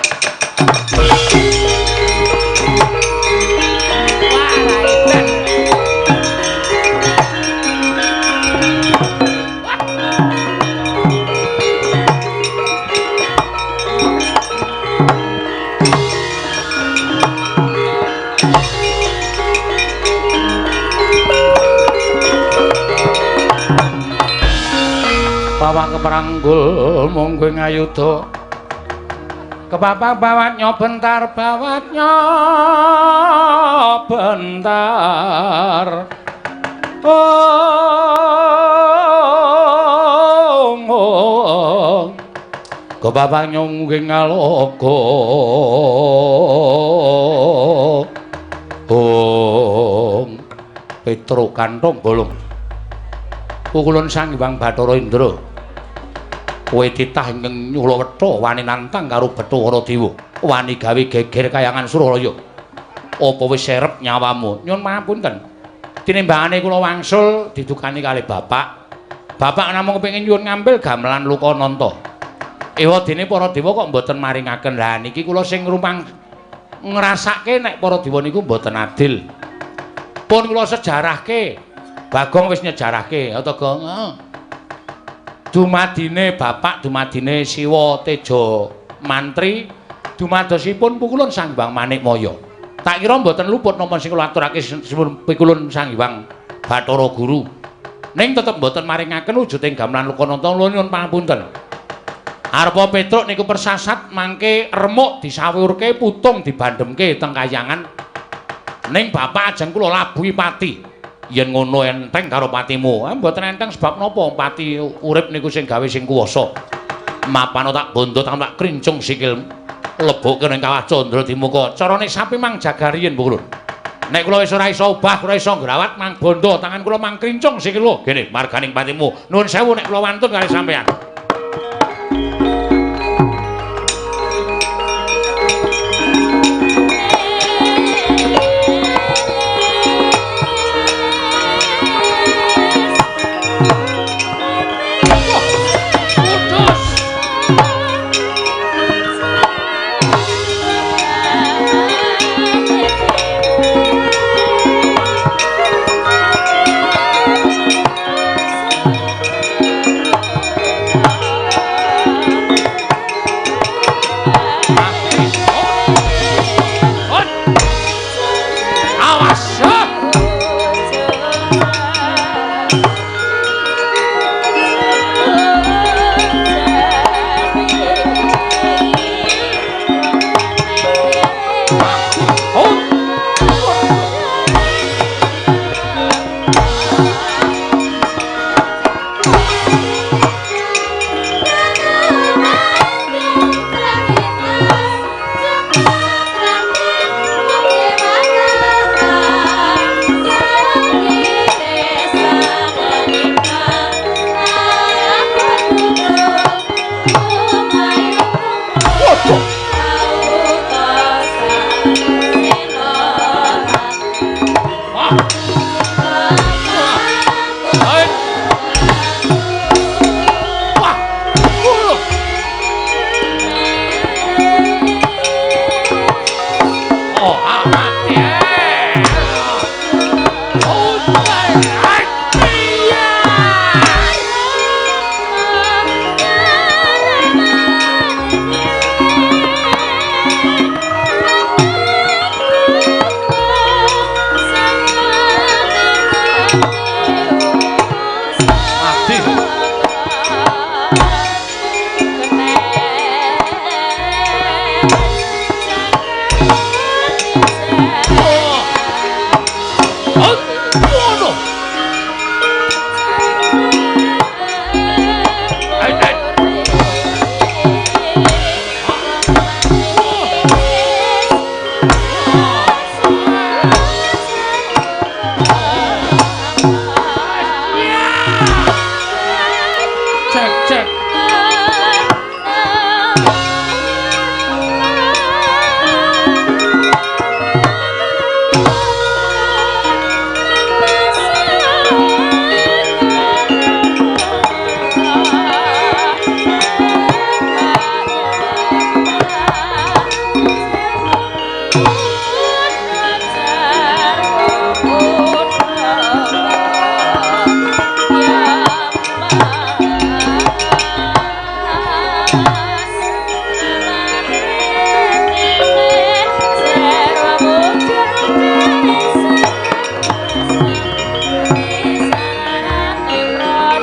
Pawang keperanggul mung kowe ngayuda kepapang bawatnya bentar kepapang nyungging ngaloka Petruk kantong bolong Pukulun Sang Hyang Bathara Indra kowe titah ingkang nyulawetha wani nantang karo Bathara Dewa wani gawe geger kayangan Suralaya apa wis serep nyawamu nyuwun pangapunten tinimbangane kula wangsul didukani kalih bapak namung kepengin nyuwun ngambil gamelan Lokananta ewadene para dewa kok mboten maringaken lah niki kula sing rumang ngrasake nek para dewa niku mboten adil pun kula sejarahke Bagong wis nyejarahke Ataga dumadine bapak dumadine Siwa Teja Mantri dumadosipun Pukulun Sang Hyang Manikmaya tak kira mboten luput napa sing kula aturake Pukulun Sang Hyang Bathara Guru ning tetep mboten maringaken wujuding gamelan Lokananta nyuwun pangapunten arepa Petruk niku persasat mangke remuk disawurke putung dibandemke teng kayangan ning bapak ajeng kula labuhi pati yen ngono enteng karo patimu. Mboten enteng sebab napa pati urip niku sing gawe sing kuwasa. Mapano tak bondo tak krincung sikil lebokke ning kawah Candra Dimuka. Carane sapi mang jagariyen Pukulun. Nek kula wis ora iso obah, ora iso ngrawat mang bondo tangan kula mang krincung sikil. Gene marganing patimu. Nuwun sewu nek kula wantun kalih sampeyan.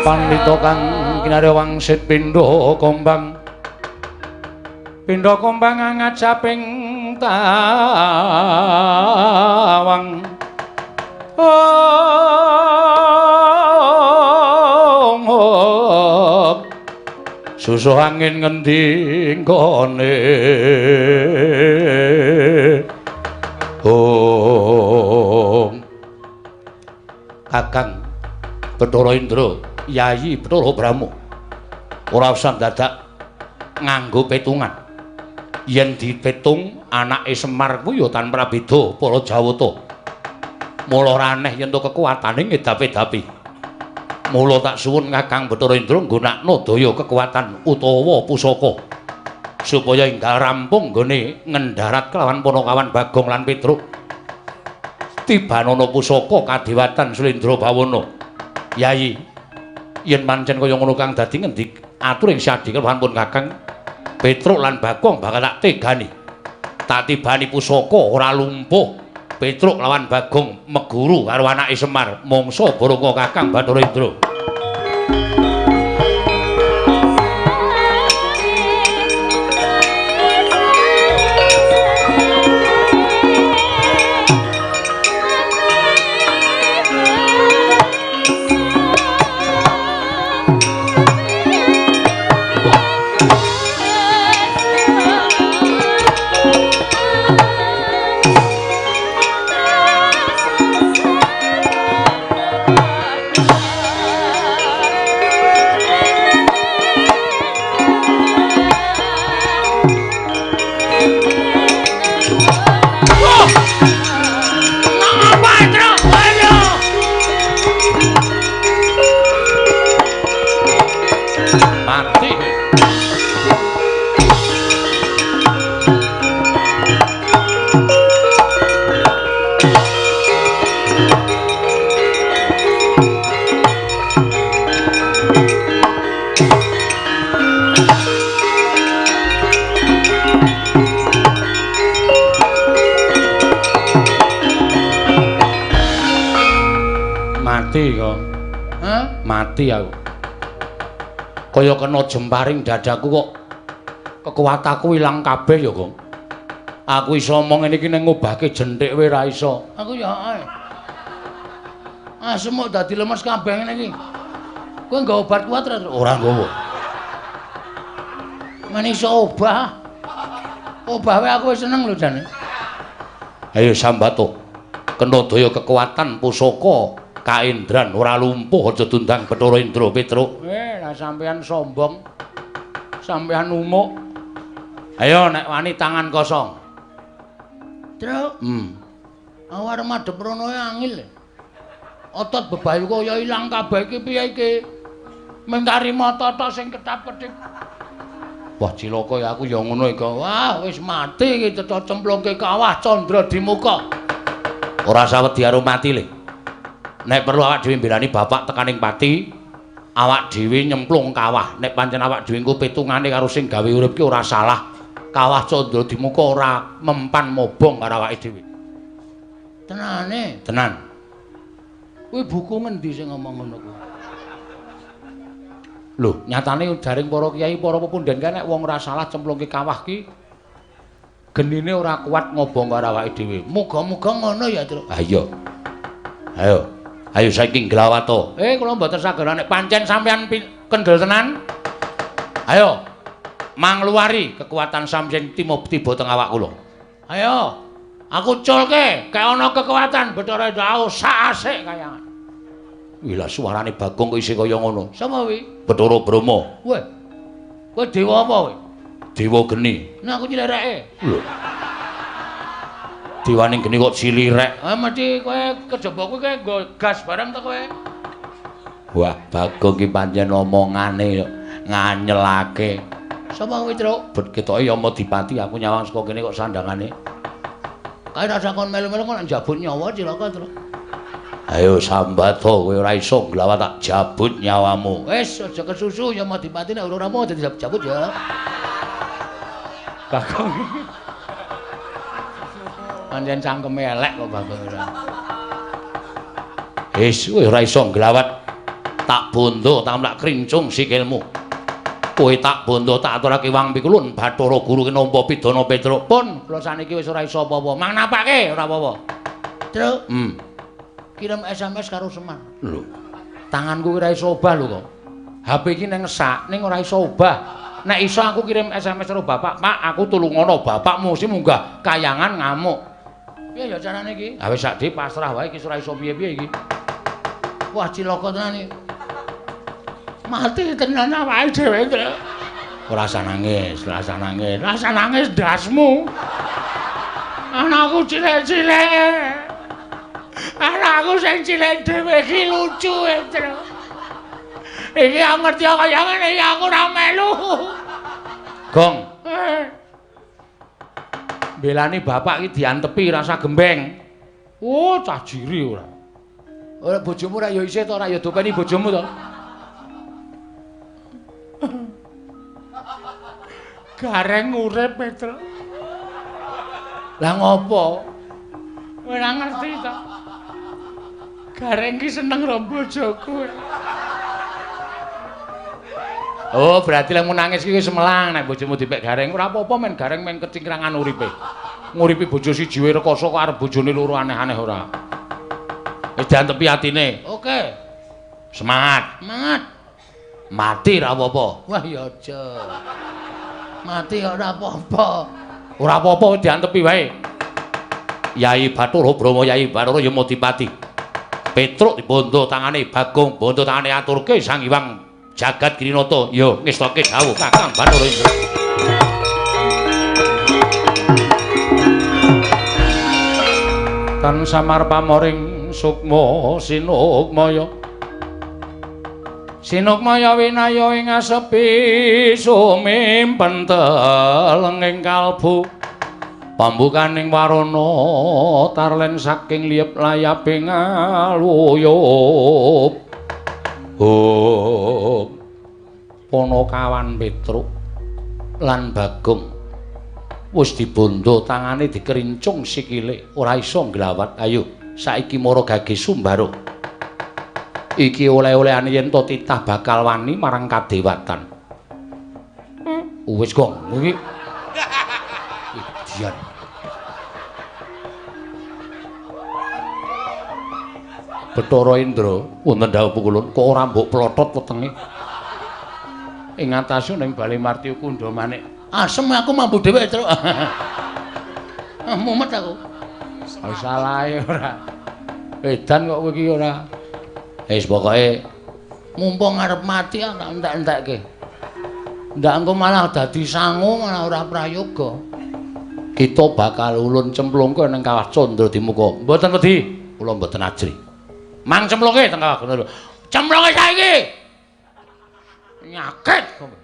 Pandhita kang kinarya wangsit pindha kombang ngajaping tawang susuh angin ngendi nggone Kakang Bathara Indra Yayi Bathara Brahma ora usah dadak nganggo petungan. Yen dipetung anake Semar kuwi ya tanpa beda para Jawata. Mula raneh yen to kekuwatane ngedap-edapi. Mula tak suwun Kakang Bathara Indra nggunakno daya kekuatan utawa pusaka supaya enggal rampung nggone ngendarat kelawan Panakawan Bagong lan Petruk. Tibanana pusaka kadewatan Slendra Bawana. Yayi, yen pancen kaya ngono kang dadi ngendi atur ing sadi kelawan pun Kakang Petruk lan Bagong bakal tak tegani. Tak tibani pusaka ora lumpuh. Petruk lawan Bagong meguru karo anake Semar. Mangsa baranga Kakang Bathara Indra. Mati kok. Hah? Mati aku. Kaya kena jemparing dadaku kok kekuwatanku ilang kabeh ya, Kong. Aku iso omong ngene iki ning ngobahke jenthik wae ra iso. Aku ya ae. Asem kok dadi lemes kabeh ngene iki. Kowe nggo obat kuat ra? Ora nggowo. Men iso obah. Obah wae aku wis seneng lho jane. Ayo Sambato. Kena daya kekuatan pusaka kaendran ora lumpuh aja tundang Bathara Indra Petruk. Lah sampean sombong. Sampean umuk. Ayo nek wani tangan kosong. Truk. Awak arep madhep rono angil. Otot bebayu kaya ilang kabeh iki piye iki? Mentari mata tok sing ketap-ketip. Wah cilaka ya aku ya ngono iki. Wah wis mati iki cetha cemplungke kawah Candra di muka. Ora sawedi karo mati le. Nek perlu awak dhewe mbelani bapak tekaning pati, awak dhewe nyemplung kawah. Nek pancen awak dhewe engko petungane karo sing gawe urip ki ora salah. Kawah Candra di muka ora mempan mobong karo awake dhewe. Tenane, tenan. Kuwi buku ngendi sing ngomong ngono kuwi? Lho, nyatane jaring para kiai, para pepunden kae nek wong ora salah cemplungke kawah ki genine ora kuat ngobong karo awake dhewe. Muga-muga ngono ya, Tru. Ha iya. Ayo. Ayo saiki glawat to. Kula mboten saged nek pancen sampean kendel tenan. Ayo. Mangluari kekuatan sampeyan tiba teng awak kula. Ayo. Aku culke, kae ana kekuatan Bathara Dawa sak asik kayangan. Wila suarane Bagong kok isih kaya ngono. Sapa kuwi? Bathara Brahma. Weh. Kowe dewa apa kowe? Dewa geni. Nek aku nyilireke. Lho. Dewane geni kok cilirek. Mesti kowe kejaba kuwi kowe nggo gas bareng to kowe. Wah, Bagong ki pancen omongane kok nganyelake. Sapa kuwi, Truk? Bet ketoke Yamadipati aku nyawang saka kene kok sandangane. Kae rasa kon melu-melu kok njabut nyawa cilaka, Truk. Ayo sambat to kowe ora iso glawat tak jabut nyawamu. Wis aja kesusu Yamadipati nek ora mau dadi jabut ya. Bagong. Pancen cangkeme elek kok Bagong ora. Wis kowe ora iso glawat tak bondo tamlak krincung sikilmu. Kowe tak bondo tak aturake wang pikulun Bathara Guru ki nampa pidana Petruk. Pun kula saniki wis ora iso apa-apa. Mang napake ora apa-apa. Truk. Kirim SMS karo Semar. Lho. Tanganku ora iso obah lho kok. HP iki ning ngesak, ning ora iso obah. Nek iso aku kirim SMS karo bapak, "Pak, aku tulungono bapakmu sing munggah kayangan ngamuk." Piye ya carane iki? Ha wis sakdi pasrah wae iki ora iso piye-piye iki. Wah, cilaka tenan iki. Mati tenan awake dhewe. Ora usah nangis, ora usah nangis. Ora usah nangis dasmu. Anakku cilik-cilik. Anakku sing cilik dhewe iki lucu, Tru. Iki aku ngerti kaya ngene iki aku ora melu. Gong. Belani bapak iki diantepi rasa gembeng. Oh, cah jiri ora. Ora bojomu ora ya isih to, ora ya dopeni bojomu to. Gareng urip, Tru. Lah ngopo? Ora ngerti to. Gareng ki seneng karo bojoku. Oh, berarti lek nangis ki wis melang nek bojomu dipek gareng. Ora apa-apa men gareng men kecingkrangan uripe. Nguripi bojo siji wae rekoso kok arep bojone loro aneh-aneh ora. Wis diantepi atine. Oke. Semangat. Semangat. Mati ra apa-apa. Wah ya aja. Mati ora apa-apa. Ora apa-apa diantepi wae. Yai Bathara Brahma, Yai Bathara Yamadipati. Petruk dibondo tangane, Bagong bondo tangane aturke Sang Hyang Jagat Kirinata. Ya ngestoke dawuh Kakang Bathara Indra. Tan samar pamoring sukma sinukmaya. Sinukmaya winaya ing asepi sumimpen telenging kalbu. Pambukaning warana tarlen saking liyep layaping aluyup. Panakawan Petruk lan Bagong wis dibondo tangane dikerincung sikile ora iso nglawat. Ayo saiki mara gage Sumbara. Iki oleh-olehane yen to titah bakal wani marang kadewatan. Wis Gong, iki Idian. Bathara Indra wonten dawuh pukulun kok ora mbok plotot wetenge. Ing atasku ning Bale Martya Kundha manik. Asem aku mampu dhewe, Tru. Mumet aku. Wis salahe ora. Edan kok kowe iki ora. Wis pokoke mumpung arep mati tak entek-entekke. Ndak engko malah dadi sangu malah ora prayoga. Kita bakal ulun cemplungke ning kawah Candra di muka. Mboten wedi, kula mboten ajri. Mang cemplunge teng kawah ngono lho. Cemplunge saiki. Nyakit kowe.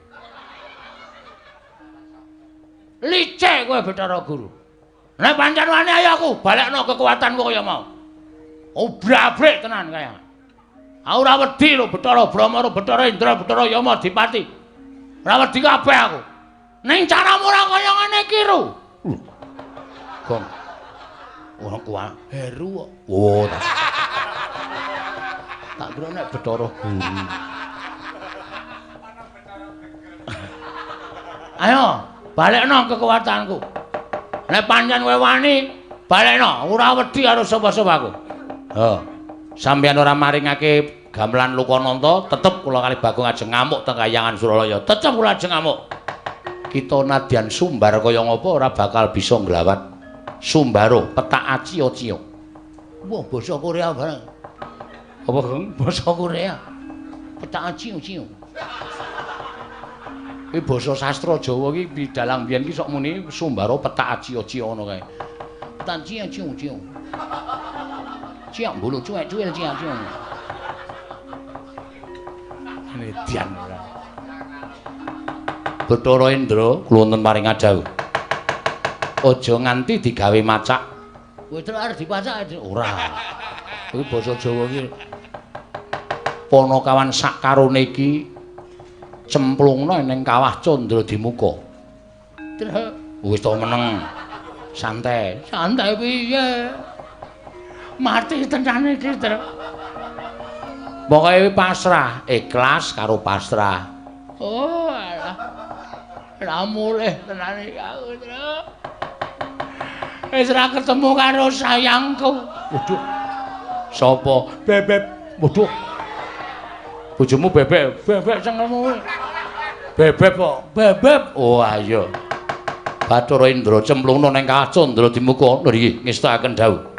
Licik kowe Bathara Guru. Nek pancen wani ayo aku balekno kekuatanku kaya mau. Obrak-abrik tenan kaya. Aku ora wedi lho Bathara Brahma, Bathara Indra, Bathara Yama Dipati. Ora wedi kabeh aku. Ning caramu ora kaya ngene iki ru. Gong. Ora kuat Heru kok. Oh. Tak kira nek Bathara Guru. Ayo, balekno kekuatanku. Nek pancen kowe wani, balekno, ora wedi karo sapa-sapa aku. Heeh. Sampeyan ora maringake gamelan Lokananta, tetep kula kali Bagong ajeng ngamuk teng Kahyangan Suralaya. Tetep kula ajeng ngamuk. Kita nadyan sumbar kaya ngapa ora bakal bisa nglawat sumbaro petak acio-cio. Wah, basa Korea bareng. Apa, Gong? Basa Korea. Petak acio-cio. Iki basa sastra Jawa iki bidalang biyen iki sok muni sumbaro petak acio-cio ngono kae. Petak acio-cio. Ciak bulu cuek-cuek ciak. Ini dian ora. Bathara Indra kula wonten paring adhawuh. Aja nganti digawe macak. Kowe terus arep dipacak ora. Kuwi basa Jawa iki. Panakawan sak karone iki cemplungna ning kawah Candra Dimuka. Terus wis to meneng. Santai. Santai piye? Mati tenan iki, Tru. Pokoke pasrah, ikhlas karo pasrah. Oh, alah. Ora mulih tenan iki aku, Tru. Wis ora ketemu karo sayangku. Waduh. Sapa? Bebek. Waduh. Bojomu bebek, bebek senengmu. Bebek kok. Bebek. Oh, ayo. Bathara Indra cemplungna ning kawah Candra Dimuka niki ngestakaken dawuh.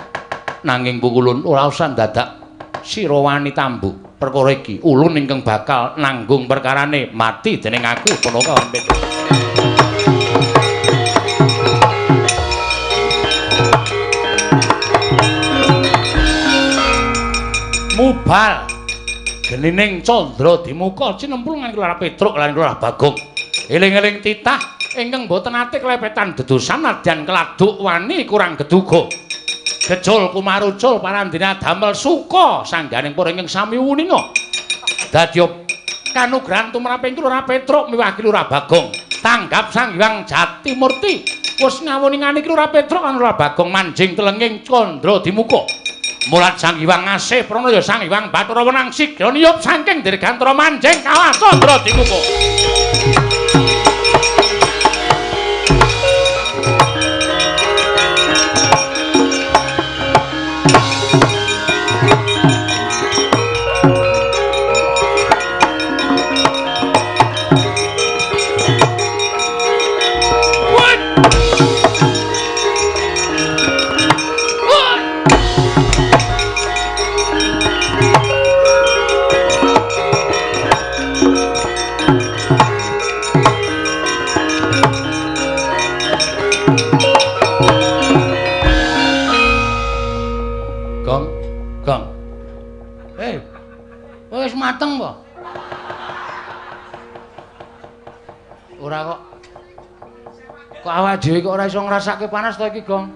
Nanging pukulun ora usah dadak sira wani tambuk perkara iki ulun ingkang bakal nanggung perkarane mati dening aku Panakawan Petruk. Mubal genining Candra Dimuka cinemplungan Lurah Petruk lan Lurah Bagong eling-eling titah ingkang boten ate klepetan dedosan nadyan keladuk wani kurang geduga. Gejol kumarucul parandina damel suka sangganing para ingkang sami wuninga. Dadya kanugrahan tumraping Lurah Petruk miwah Lurah Bagong. Tanggap Sang Hyang Jatimurti wis ngawuningani Lurah Petruk lan Lurah Bagong manjing telenging Candra Dimuka. Mulat Sang Hyang ngasih pranaya Sang Hyang Bathara Wenang sigra niyup saking dirgantara manjing kawah Candra Dimuka. Mateng po? Ora kok. Kok awake dhewe kok ora iso ngrasake panas to iki, Gong?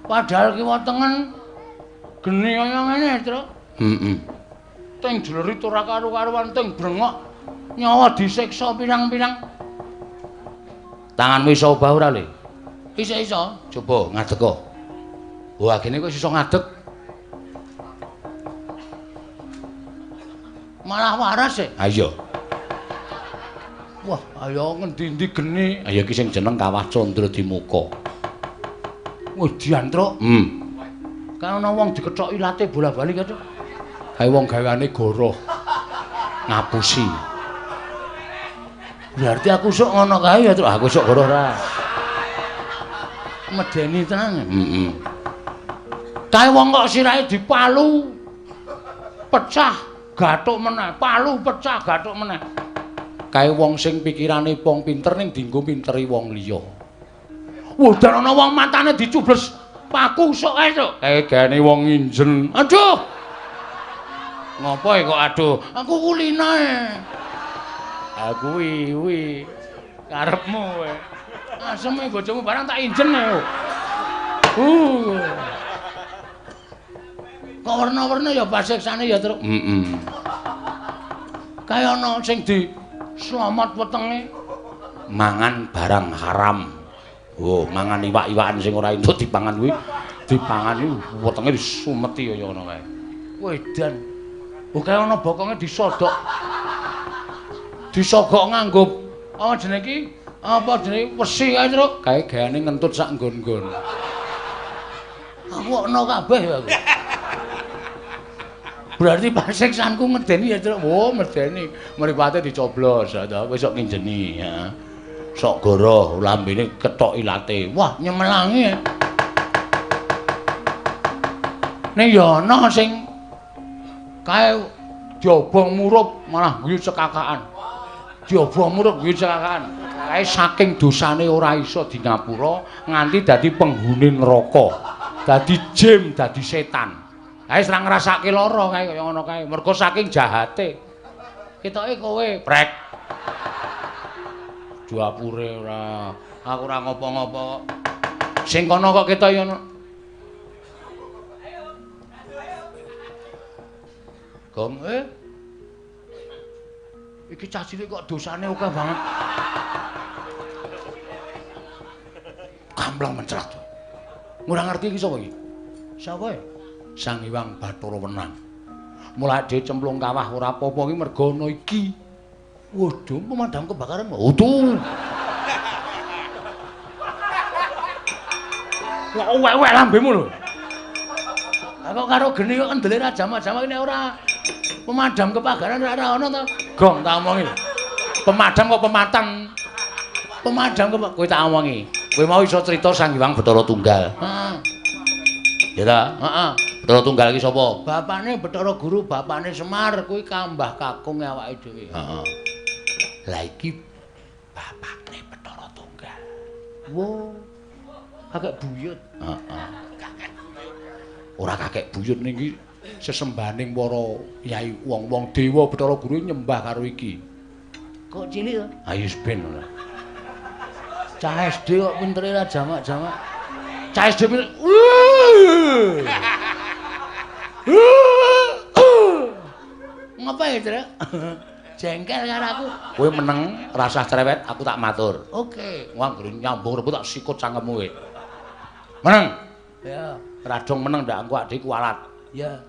Padahal kiwa tengen geni kaya ngene, Tru. Heeh. Teng jlerit ora karo-karuan teng brengok. Nyawa disiksa pirang-pirang. Tanganmu iso obah ora, Le? Iso. Coba ngadeg. Wah, gene kok iso ngadeg. Malah waras e. Ayo. Wah, ayo ngendi-endi geni. Ayo iki sing jeneng Kawah Candra Dimuka. Wis diantruk. Kan ana wong dikethoki late bola-bali kaya. Kae wong gaweane goroh. Ngapusi. Berarti aku sok ngono kae ya, Truk. Aku sok goroh ra. Medeni tenan. Kae wong kok sirahe dipalu. Pecah. Gathuk meneh, palu pecah gathuk meneh. Kae wong sing pikirane wong pinter ning dienggo pinteri wong liya. Wah, dan ana wong matane dicubles paku sok ae, Cuk. Kae gane wong injen. Aduh. Ngopo kok aduh? Aku kulinae. Aku kuwi karepmu kowe. Aseme bojomu barang tak injen ae. Kok warna-warna ya pasiksane ya, Truk. Kaya ana sing di slamet wetenge mangan barang haram. Oh, mangan iwak-iwakan sing ora entuk dipangan kuwi, dipangan iki wetenge disumeti kaya ngono kae. Wedan. Oh, kaya ana bokonge disodok. Disogok nganggo apa jenenge iki? Apa jenenge wesi kae, Truk? Kae gaane ngentut sak nggon-nggon. Aku ono kabeh ya aku. Berarti pasiksanku medeni ya, Truk. Oh, medeni. Mripate dicoblos ta, wis sok nginjeni ya. Sok goroh lambene kethok ilate. Wah, nyemelangi. Ning ya ana sing kae diobong murup malah guyu cekakaan. Diobong murup guyu cekakaan. Kae saking dosane ora iso di ngapura nganti dadi penghuni neraka. Dadi jim, dadi setan. Kae ora ngrasake lara kae kaya ngono kae. Mergo saking jahate. Ketoke kowe prek. Duapure ora. Aku ora ngopo-ngopo kok. Sing kono kok ketok ya ono. Gong iki cah cilik kok dosane akeh banget. Kamplang mencrat. Ora ngerti iki sapa iki? Sapa ya? Sang Hyang Bathara Wenang. Mulai dhewe cemplung kawah ora apa-apa iki mergo ana iki. Waduh, pemadam kebakaran. Waduh. Kok wek-wek lambemu lho. Kok karo geni kok kendele ra jamak-jamak ini ora pemadam kebakaran ora ana to. Gong tak omongi. Pemadam kok pematang. Pemadam kok kowe tak omongi. Kowe mau iso crita Sang Hyang Bathara Tunggal. Heeh. Ya ta? Heeh. Bathara Tunggal iki sapa? Bapakne Bathara Guru, bapakne Semar kuwi kambah kakung awake dhewe. Heeh. Lah iki bapakne Bathara Tunggal. Wo. Kakek buyut. Heeh. Ora kakek buyut niki sesembahaning para yai wong-wong dewa Bathara Guru nyembah karo iki. Kok cilik to? Ayo ben ora. Cah SD kok pintere ra jamak-jamak. Cah SD pinter. Ngapa ya, Truk? Jengkel karo aku. Kowe meneng rasah cerewet, aku tak matur. Oke, wong anggere nyambung rebut tak sikut cangkemmu kowe. Meneng. Ya, radong meneng ndak engko adek kualat. Ya.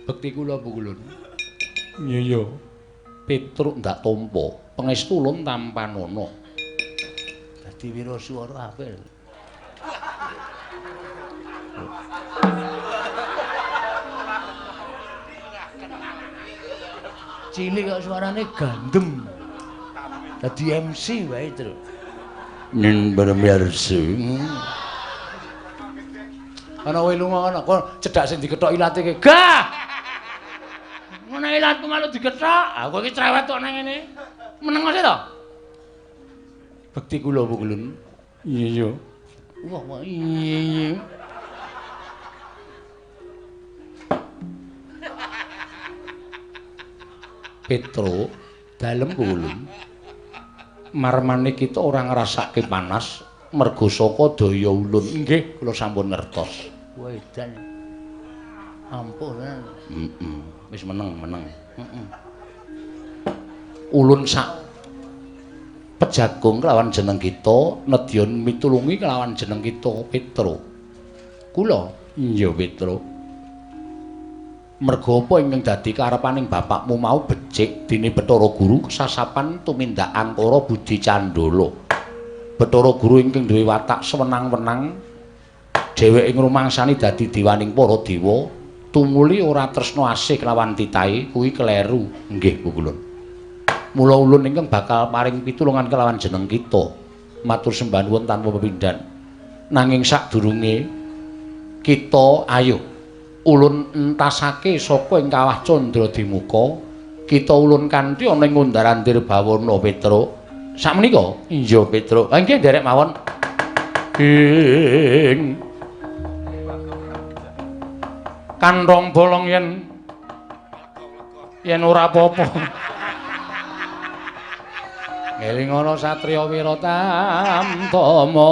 Bekti kula bukulun. Iya. Petruk ndak tampa, pangestu ulun tampanana. Dadi wiraswara apik. Cilik kok suarane gandem. Dadi MC wae, Truk. Nen bermiarsu. Ana kowe lunga ana, kok cedhak sing dikethok ilate ke. Gah! Ngono ilatku malu dikethok. Aku iki cerewet kok nang ngene. Meneng sih to? Bekti kula bukulun. Iya. Wah, iya. Petro dalem kulun. Marmane kita ora ngrasake panas mergo saka daya ulun. Nggih, kula sampun ngertos. Wedan. Ampun. Wis meneng. Ulun sak pejagung kelawan jeneng kita, nedyan mitulungi kelawan jeneng kita Petro. Kula, iya Petro. Merga apa ingkang dadi karepaning bapakmu mau becik dene Bathara Guru kesasapan tumindak angkara budi candala. Bathara Guru ingkang duwe watak sewenang-wenang dheweke ngrumangsani dadi dewaning para dewa, tumuli ora tresna asih kelawan titahe kuwi kleru. Nggih, Bu Kulun. Mula ulun ingkang bakal paring pitulungan kelawan jeneng kita. Matur sembah nuwun tanpa pepindhan. Nanging sadurunge kita ayo ulun entasake saka ing kawah Candradimuka, kita ulun kanthi ana ing Undarandir Bawana Petro. Sakmenika? Iya, Petro. Ha nggih nderek mawon. Ing Kantong bolong yen ora apa-apa. Eling ana satriya Wiratamtama.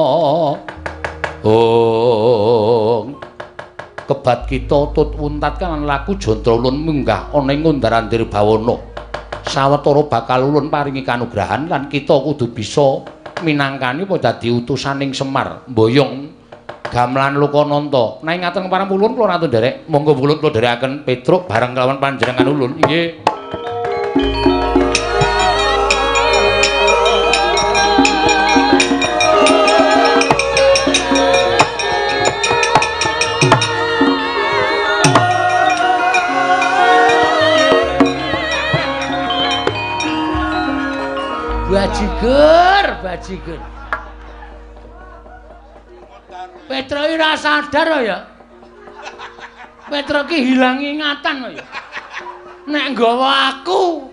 Kebat kita tut wuntat kan laku Jandra ulun munggah ana ing Ngundarandir Bawana. Sawetara bakal ulun paringi kanugrahan lan kita kudu bisa minangkani apa dadi utusaning Semar mboyong gamelan Lokananta. Nanging ngaten parampulun kula ratun derek, monggo ulun kula dherekaken Petruk bareng kelawan panjenengan ulun. Nggih. Bajigur. Petro iki ora sadar ya. Petro ki hilang ingatan ya. Nek nggawa aku.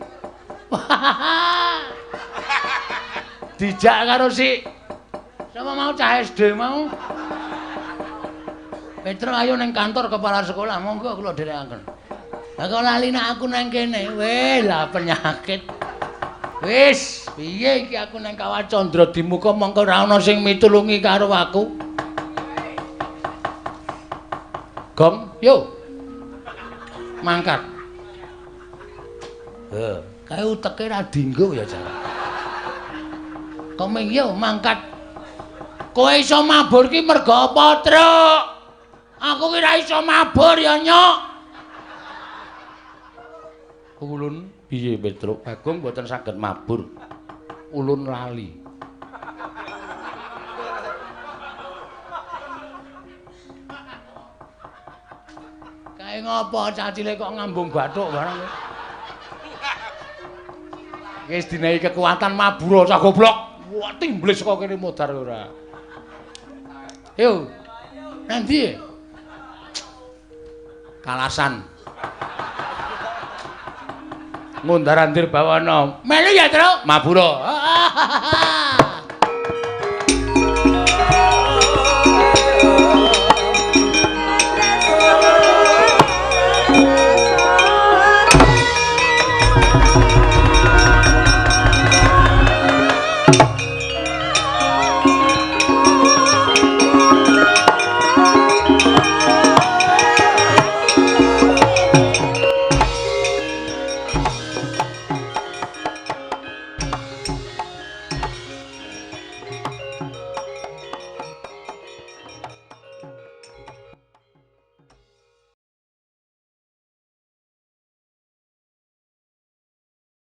Dijak karo si sama mau cah SD mau. Petro ayo ning kantor kepala sekolah monggo kula dherekaken. Lah kok lali nek aku nang kene. Weh, lah penyakit. Wis, piye iki aku nang Kawah Candra di muka mongko ora ana sing mitulungi karo aku. Gong, yo. Mangkat. Kae uteke ra dinggo ya, Jar. Komeng yo mangkat. Kowe iso mabur ki mergo apa, Truk? Aku ki ra iso mabur ya, Nyok. Ulun piye Petruk? Bagong mboten saged mabur. Ulun lali. Kae ngopo cacile kok ngambung bathuk barang. Wis dinehi kekuatan mabur cah goblok. Wah, timblis kok kene modar ora. Yo. Nang ndi? Kalasan. Ngundarandir Bawana. Melu ya, Truk? Mabura.